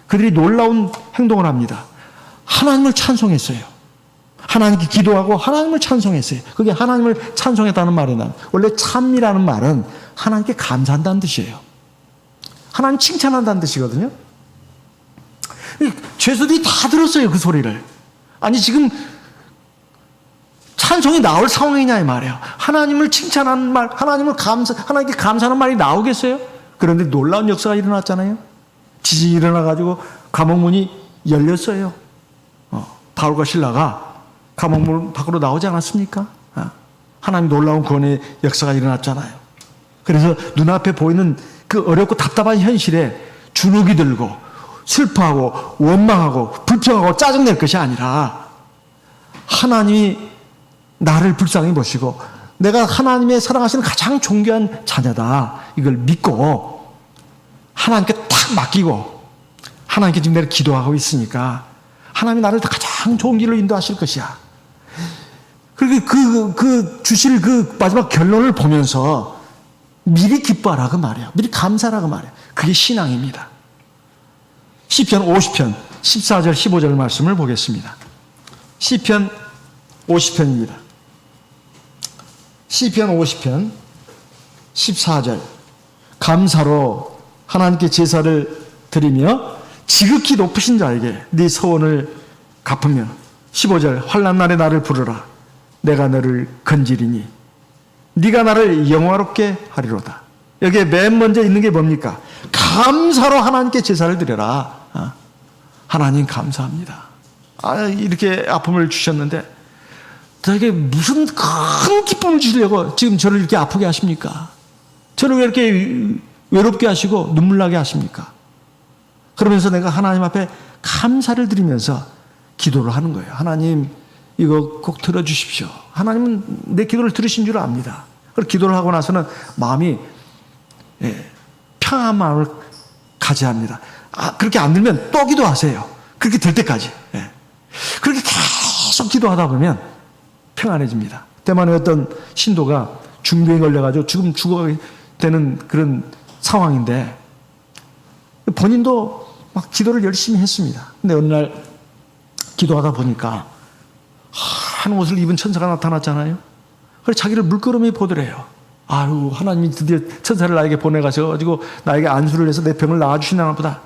그들이 놀라운 행동을 합니다. 하나님을 찬송했어요. 하나님께 기도하고 하나님을 찬송했어요. 그게 하나님을 찬송했다는 말은 원래 참이라는 말은 하나님께 감사한다는 뜻이에요. 하나님 칭찬한다는 뜻이거든요. 죄수들이 다 들었어요. 그 소리를. 아니 지금 찬송이 나올 상황이냐 이 말이에요. 하나님을 칭찬하는 말, 하나님께 감사하는 말이 나오겠어요? 그런데 놀라운 역사가 일어났잖아요. 지진이 일어나가지고 감옥문이 열렸어요. 바울과 실라가 감옥문 밖으로 나오지 않았습니까? 하나님 놀라운 구원의 역사가 일어났잖아요. 그래서 눈앞에 보이는 그 어렵고 답답한 현실에 주눅이 들고 슬퍼하고 원망하고 불평하고 짜증낼 것이 아니라 하나님이 나를 불쌍히 보시고 내가 하나님의 사랑하시는 가장 존귀한 자녀다. 이걸 믿고 하나님께 탁 맡기고 하나님께 지금 내가 기도하고 있으니까 하나님이 나를 가장 좋은 길로 인도하실 것이야. 그리고 주실 그 마지막 결론을 보면서 미리 기뻐하라 그 말이야. 미리 감사하라 그 말이야. 그게 신앙입니다. 시편 50편 14절 15절 말씀을 보겠습니다. 시편 50편입니다. 시편 50편 14절 감사로 하나님께 제사를 드리며 지극히 높으신 자에게 네 서원을 갚으며 15절 환난 날에 나를 부르라 내가 너를 건지리니 네가 나를 영화롭게 하리로다. 여기에 맨 먼저 있는 게 뭡니까? 감사로 하나님께 제사를 드려라. 하나님 감사합니다. 이렇게 아픔을 주셨는데 저에게 무슨 큰 기쁨을 주시려고 지금 저를 이렇게 아프게 하십니까? 저를 왜 이렇게 외롭게 하시고 눈물 나게 하십니까? 그러면서 내가 하나님 앞에 감사를 드리면서 기도를 하는 거예요. 하나님 이거 꼭 들어주십시오. 하나님은 내 기도를 들으신 줄 압니다. 그리고 기도를 하고 나서는 마음이 평안한 마음을 가져야 합니다. 그렇게 안 들면 또 기도하세요. 그렇게 될 때까지. 그렇게 계속 기도하다 보면 평안해집니다. 대만의 어떤 신도가 중병에 걸려가지고 지금 죽어가게 되는 그런 상황인데 본인도 막 기도를 열심히 했습니다. 근데 어느 날 기도하다 보니까 한 옷을 입은 천사가 나타났잖아요. 그래서 자기를 물끄러미 보더래요. 아유, 하나님이 드디어 천사를 나에게 보내가셔가지고 나에게 안수를 해서 내 병을 나아주시나 보다.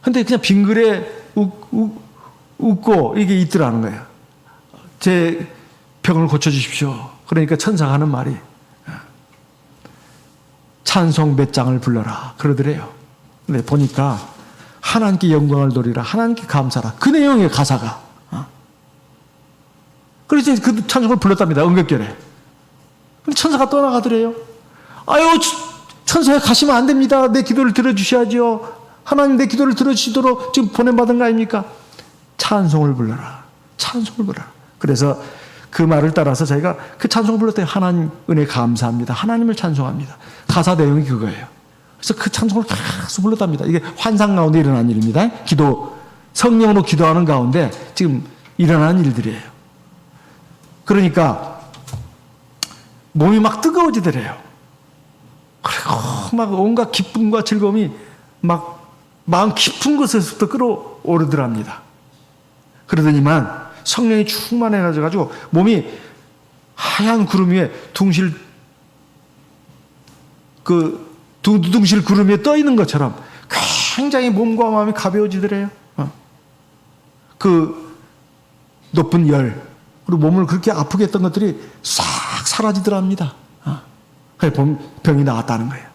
근데 그냥 빙그레 웃고 이게 있더라는 거예요. 제 병을 고쳐주십시오. 그러니까 천사가 하는 말이 찬송 몇 장을 불러라 그러더래요. 근데 보니까 하나님께 영광을 돌리라, 하나님께 감사라, 그 내용의 가사가. 그래서 그 찬송을 불렀답니다. 응급결에. 근데 천사가 떠나가더래요. 아유, 천사가 가시면 안 됩니다. 내 기도를 들어주셔야죠. 하나님 내 기도를 들어주시도록 지금 보냄받은 거 아닙니까? 찬송을 불러라, 찬송을 불러라. 그래서 그 말을 따라서 저희가 그 찬송을 불렀을 때 하나님 은혜 감사합니다. 하나님을 찬송합니다. 가사 내용이 그거예요. 그래서 그 찬송을 계속 불렀답니다. 이게 환상 가운데 일어난 일입니다. 성령으로 기도하는 가운데 지금 일어난 일들이에요. 그러니까 몸이 막 뜨거워지더래요. 그리고 막 온갖 기쁨과 즐거움이 막 마음 깊은 곳에서부터 끌어오르더랍니다. 그러더니만 성령이 충만해가지고 몸이 하얀 구름 위에 둥실 구름 위에 떠 있는 것처럼 굉장히 몸과 마음이 가벼워지더래요. 그 높은 열 그리고 몸을 그렇게 아프게 했던 것들이 싹 사라지더랍니다. 그래서 병이 나았다는 거예요.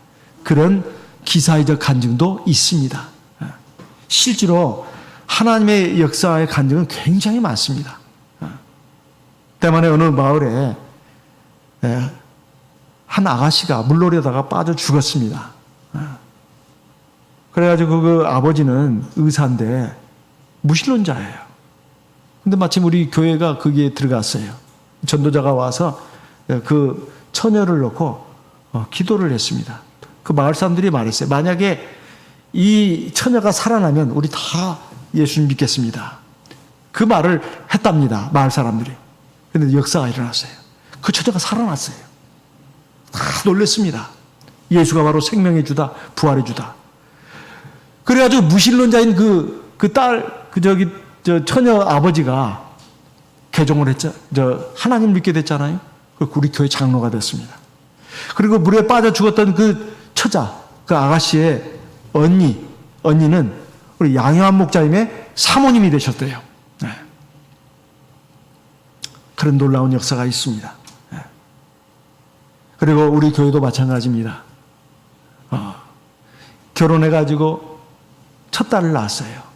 그런 기사의적 간증도 있습니다. 실제로 하나님의 역사의 간증은 굉장히 많습니다. 대만의 어느 마을에 한 아가씨가 물놀이하다가 빠져 죽었습니다. 그래가지고 그 아버지는 의사인데 무신론자예요. 근데 마침 우리 교회가 거기에 들어갔어요. 전도자가 와서 그 처녀를 놓고 기도를 했습니다. 그 마을 사람들이 말했어요. 만약에 이 처녀가 살아나면 우리 다 예수님 믿겠습니다. 그 말을 했답니다. 마을 사람들이. 그런데 역사가 일어났어요. 그 처녀가 살아났어요. 다 놀랐습니다. 예수가 바로 생명의 주다, 부활의 주다. 그래가지고 무신론자인 저 처녀 아버지가 개종을 했죠. 하나님 믿게 됐잖아요. 우리 교회 장로가 됐습니다. 그리고 물에 빠져 죽었던 그 처자, 그 아가씨의 언니는 우리 양효한 목자님의 사모님이 되셨대요. 그런 놀라운 역사가 있습니다. 그리고 우리 교회도 마찬가지입니다. 결혼해가지고 첫 딸을 낳았어요.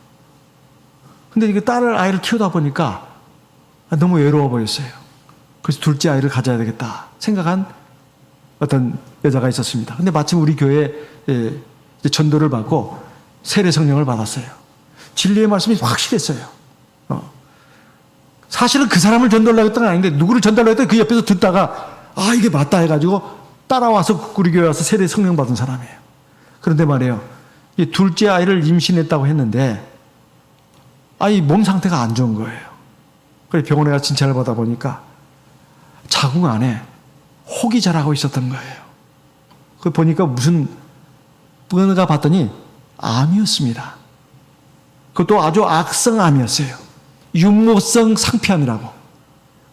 근데 이게 아이를 키우다 보니까 너무 외로워 보였어요. 그래서 둘째 아이를 가져야 되겠다 생각한 어떤 여자가 있었습니다. 근데 마침 우리 교회에 전도를 받고 세례 성령을 받았어요. 진리의 말씀이 확실했어요. 사실은 그 사람을 전달하려고 했던 건 아닌데 누구를 전달하려고 했더니 그 옆에서 듣다가 아 이게 맞다 해가지고 따라와서 우리 교회 와서 세례 성령 받은 사람이에요. 그런데 말이에요. 이 둘째 아이를 임신했다고 했는데 아이 몸 상태가 안 좋은 거예요. 그래서 병원에 가서 진찰을 받아보니까 자궁 안에 혹이 자라고 있었던 거예요. 그 보니까 무슨 부가 봤더니 암이었습니다. 그것도 아주 악성 암이었어요. 윤모성 상피암이라고.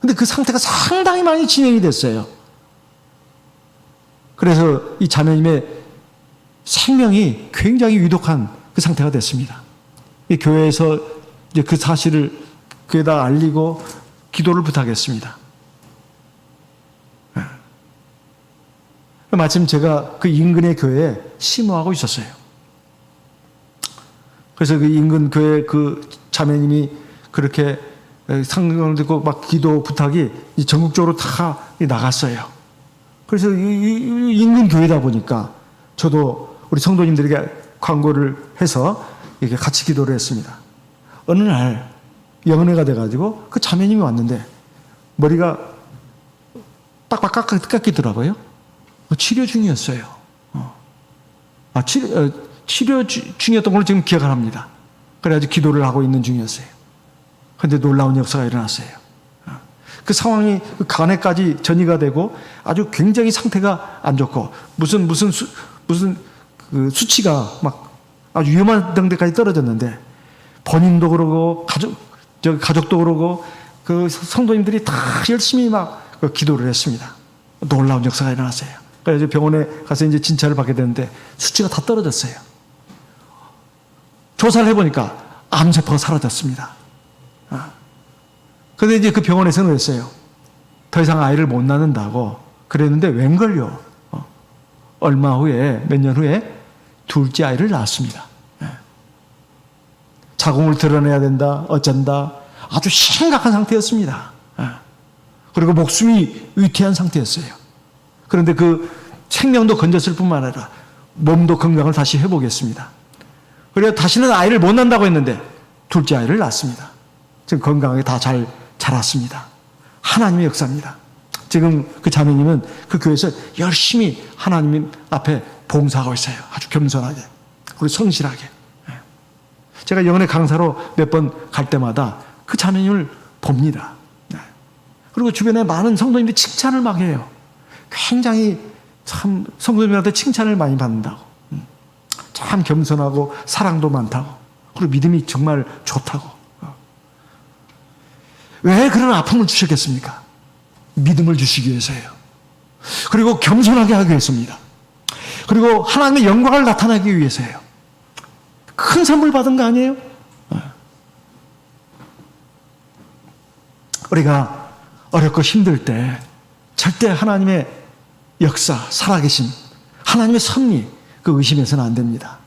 근데 그 상태가 상당히 많이 진행이 됐어요. 그래서 이 자매님의 생명이 굉장히 위독한 그 상태가 됐습니다. 이 교회에서 이제 그 사실을 그에다 알리고 기도를 부탁했습니다. 마침 제가 그 인근의 교회에 심호하고 있었어요. 그래서 그 인근 교회 그 자매님이 그렇게 상담을 듣고 막 기도 부탁이 전국적으로 다 나갔어요. 그래서 이 인근 교회다 보니까 저도 우리 성도님들에게 광고를 해서 이렇게 같이 기도를 했습니다. 어느 날 영은회가 돼가지고 그 자매님이 왔는데 머리가 빡빡 깎이더라고요. 치료 중이었어요. 치료 중이었던 걸 지금 기억을 합니다. 그래가지고 기도를 하고 있는 중이었어요. 그런데 놀라운 역사가 일어났어요. 그 상황이 그 간에까지 전이가 되고 아주 굉장히 상태가 안 좋고 무슨 그 수치가 막 아주 위험한 정도까지 떨어졌는데 본인도 그러고 가족도 그러고 그 성도님들이 다 열심히 막 그 기도를 했습니다. 놀라운 역사가 일어났어요. 그래서 병원에 가서 이제 진찰을 받게 되는데 수치가 다 떨어졌어요. 조사를 해보니까 암세포가 사라졌습니다. 그런데 이제 그 병원에서는 그랬어요. 더 이상 아이를 못 낳는다고 그랬는데 웬걸요. 얼마 후에, 몇 년 후에 둘째 아이를 낳았습니다. 자궁을 드러내야 된다, 어쩐다. 아주 심각한 상태였습니다. 그리고 목숨이 위태한 상태였어요. 그런데 그 생명도 건졌을 뿐만 아니라 몸도 건강을 다시 회복했습니다. 그래서 다시는 아이를 못 낳는다고 했는데 둘째 아이를 낳았습니다. 지금 건강하게 다 잘 자랐습니다. 하나님의 역사입니다. 지금 그 자매님은 그 교회에서 열심히 하나님 앞에 봉사하고 있어요. 아주 겸손하게 그리고 성실하게. 제가 영혼의 강사로 몇 번 갈 때마다 그 자매님을 봅니다. 그리고 주변에 많은 성도님들이 칭찬을 막 해요. 굉장히 참 성도님들한테 칭찬을 많이 받는다고. 참 겸손하고 사랑도 많다고. 그리고 믿음이 정말 좋다고. 왜 그런 아픔을 주셨겠습니까? 믿음을 주시기 위해서예요. 그리고 겸손하게 하기 위해서입니다. 그리고 하나님의 영광을 나타내기 위해서예요. 큰 선물 받은 거 아니에요? 우리가 어렵고 힘들 때 절대 하나님의 역사, 살아계심, 하나님의 섭리 그 의심해서는 안 됩니다.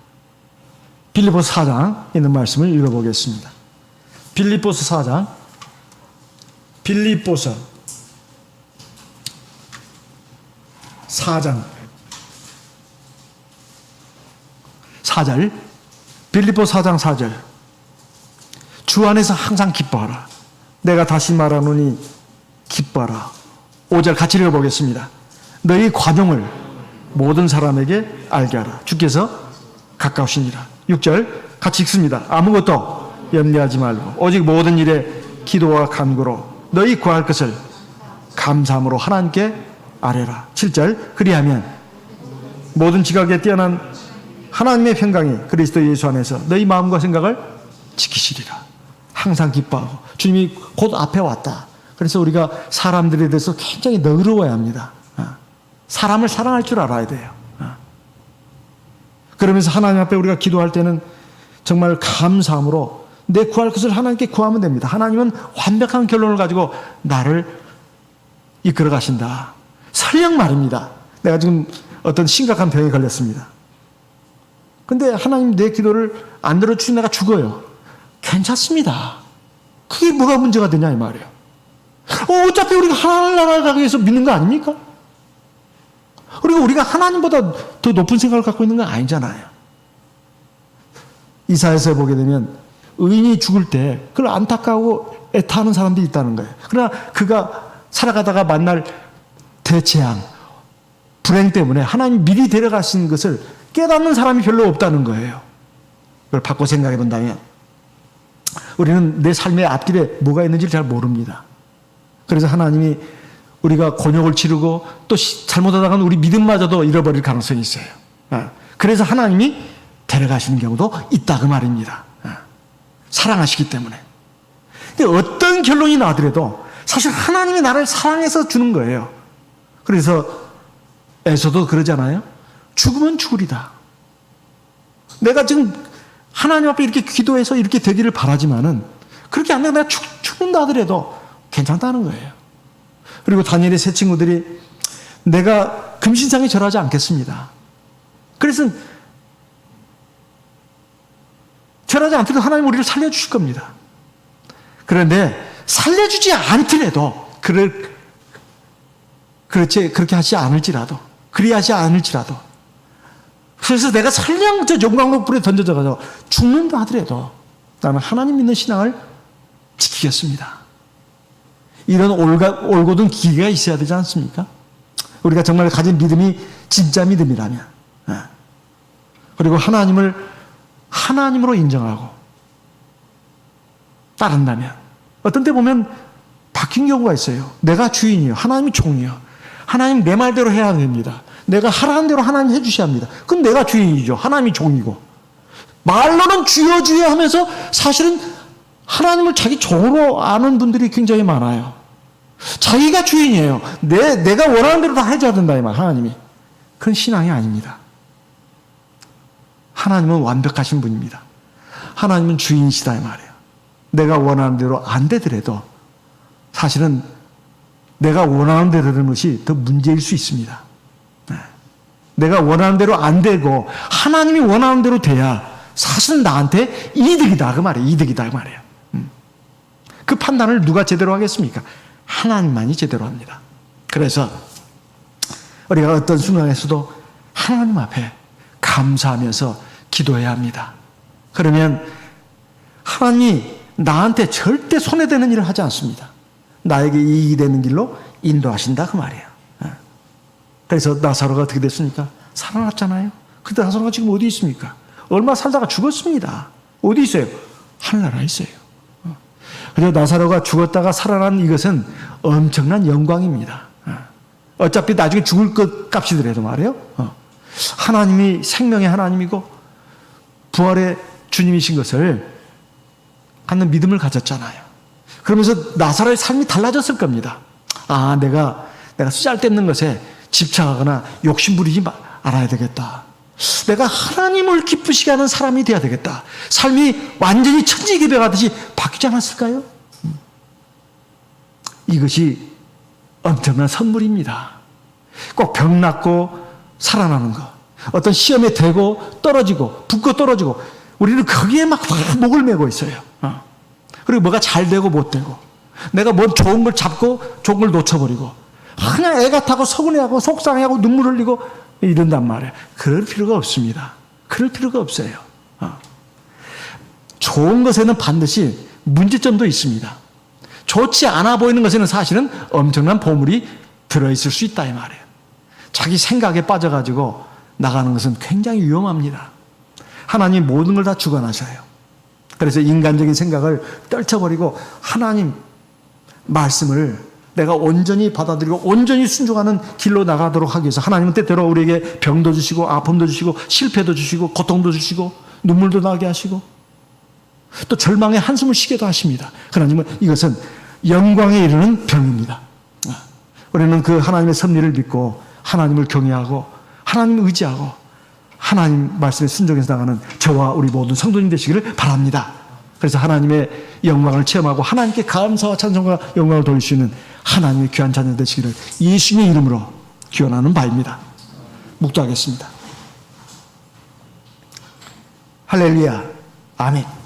빌립보서 4장 있는 말씀을 읽어보겠습니다. 빌립보서 4장 빌립보서 4장 4절 빌립보서 4장 4절 주 안에서 항상 기뻐하라. 내가 다시 말하노니 기뻐하라. 5절 같이 읽어보겠습니다. 너희 관용을 모든 사람에게 알게 하라. 주께서 가까우시니라. 6절 같이 읽습니다. 아무것도 염려하지 말고 오직 모든 일에 기도와 간구로 너희 구할 것을 감사함으로 하나님께 아뢰라. 7절 그리하면 모든 지각에 뛰어난 하나님의 평강이 그리스도 예수 안에서 너희 마음과 생각을 지키시리라. 항상 기뻐하고 주님이 곧 앞에 왔다. 그래서 우리가 사람들에 대해서 굉장히 너그러워야 합니다. 사람을 사랑할 줄 알아야 돼요. 그러면서 하나님 앞에 우리가 기도할 때는 정말 감사함으로 내 구할 것을 하나님께 구하면 됩니다. 하나님은 완벽한 결론을 가지고 나를 이끌어 가신다. 설령 말입니다. 내가 지금 어떤 심각한 병에 걸렸습니다. 근데 하나님 내 기도를 안 들어주시면 내가 죽어요. 괜찮습니다. 그게 뭐가 문제가 되냐 이 말이에요. 어차피 우리가 하나님 나라를 가기 위해서 믿는 거 아닙니까? 그리고 우리가 하나님보다 더 높은 생각을 갖고 있는 건 아니잖아요. 이사야서에 보게 되면 의인이 죽을 때 그걸 안타까워 애타하는 사람들이 있다는 거예요. 그러나 그가 살아가다가 만날 대재앙, 불행 때문에 하나님 미리 데려가신 것을 깨닫는 사람이 별로 없다는 거예요. 그걸 바꿔 생각해 본다면 우리는 내 삶의 앞길에 뭐가 있는지를 잘 모릅니다. 그래서 하나님이 우리가 곤욕을 치르고 또 잘못하다가는 우리 믿음마저도 잃어버릴 가능성이 있어요. 그래서 하나님이 데려가시는 경우도 있다 그 말입니다. 사랑하시기 때문에. 근데 어떤 결론이 나더라도 사실 하나님이 나를 사랑해서 주는 거예요. 그래서 에서도 그러잖아요. 죽으면 죽으리다. 내가 지금 하나님 앞에 이렇게 기도해서 이렇게 되기를 바라지만은 그렇게 안 되면 내가 죽는다 하더라도 괜찮다는 거예요. 그리고 다니엘의 세 친구들이 내가 금신상에 절하지 않겠습니다. 그래서 절하지 않더라도 하나님 우리를 살려주실 겁니다. 그런데 살려주지 않더라도 그렇게 하지 않을지라도 그리하지 않을지라도 그래서 내가 설령 저 용광로 불에 던져져서 죽는다 하더라도 나는 하나님 믿는 신앙을 지키겠습니다. 이런 올곧은 기계가 있어야 되지 않습니까? 우리가 정말 가진 믿음이 진짜 믿음이라면 그리고 하나님을 하나님으로 인정하고 따른다면 어떤 때 보면 바뀐 경우가 있어요. 내가 주인이요. 하나님이 종이요. 하나님 내 말대로 해야 됩니다. 내가 하라는 대로 하나님 해주셔야 합니다. 그럼 내가 주인이죠. 하나님이 종이고. 말로는 주여 주여 하면서 사실은 하나님을 자기 종으로 아는 분들이 굉장히 많아요. 자기가 주인이에요. 내가 원하는 대로 다 해줘야 된다 이 말. 하나님이. 그건 신앙이 아닙니다. 하나님은 완벽하신 분입니다. 하나님은 주인이시다 이 말이에요. 내가 원하는 대로 안 되더라도 사실은 내가 원하는 대로 되는 것이 더 문제일 수 있습니다. 내가 원하는 대로 안 되고 하나님이 원하는 대로 돼야 사실은 나한테 이득이다 그 말이에요. 이득이다 그 말이에요. 그 판단을 누가 제대로 하겠습니까? 하나님만이 제대로 합니다. 그래서 우리가 어떤 순간에서도 하나님 앞에 감사하면서 기도해야 합니다. 그러면 하나님이 나한테 절대 손해되는 일을 하지 않습니다. 나에게 이익이 되는 길로 인도하신다 그 말이에요. 그래서 나사로가 어떻게 됐습니까? 살아났잖아요. 근데 나사로가 지금 어디 있습니까? 얼마 살다가 죽었습니다. 어디 있어요? 하늘나라에 있어요. 그래서 나사로가 죽었다가 살아난 이것은 엄청난 영광입니다. 어차피 나중에 죽을 것 값이더라도 말이에요. 하나님이 생명의 하나님이고 부활의 주님이신 것을 갖는 믿음을 가졌잖아요. 그러면서 나사로의 삶이 달라졌을 겁니다. 아, 내가 쓰잘데없는 것에 집착하거나 욕심 부리지 말아야 되겠다. 내가 하나님을 기쁘시게 하는 사람이 돼야 되겠다. 삶이 완전히 천지개벽하듯이 바뀌지 않았을까요? 이것이 엄청난 선물입니다. 꼭 병 낫고 살아나는 것. 어떤 시험에 대고 떨어지고 붙고 떨어지고 우리는 거기에 막 목을 메고 있어요. 그리고 뭐가 잘 되고 못 되고 내가 뭐 좋은 걸 잡고 좋은 걸 놓쳐버리고 그냥 애가 타고 서운해하고 속상해하고 눈물 흘리고 이런단 말이에요. 그럴 필요가 없습니다. 그럴 필요가 없어요. 좋은 것에는 반드시 문제점도 있습니다. 좋지 않아 보이는 것에는 사실은 엄청난 보물이 들어있을 수 있다 이 말이에요. 자기 생각에 빠져가지고 나가는 것은 굉장히 위험합니다. 하나님 모든 걸 다 주관하셔요. 그래서 인간적인 생각을 떨쳐버리고 하나님 말씀을 내가 온전히 받아들이고 온전히 순종하는 길로 나가도록 하기 위해서 하나님은 때때로 우리에게 병도 주시고 아픔도 주시고 실패도 주시고 고통도 주시고 눈물도 나게 하시고 또 절망의 한숨을 쉬게도 하십니다. 하나님은 이것은 영광에 이르는 병입니다. 우리는 그 하나님의 섭리를 믿고 하나님을 경외하고 하나님을 의지하고 하나님 말씀에 순종해서 나가는 저와 우리 모든 성도님 되시기를 바랍니다. 그래서 하나님의 영광을 체험하고 하나님께 감사와 찬송과 영광을 돌릴 수 있는 하나님의 귀한 자녀 되시기를 예수님의 이름으로 기원하는 바입니다. 묵도하겠습니다. 할렐루야. 아멘.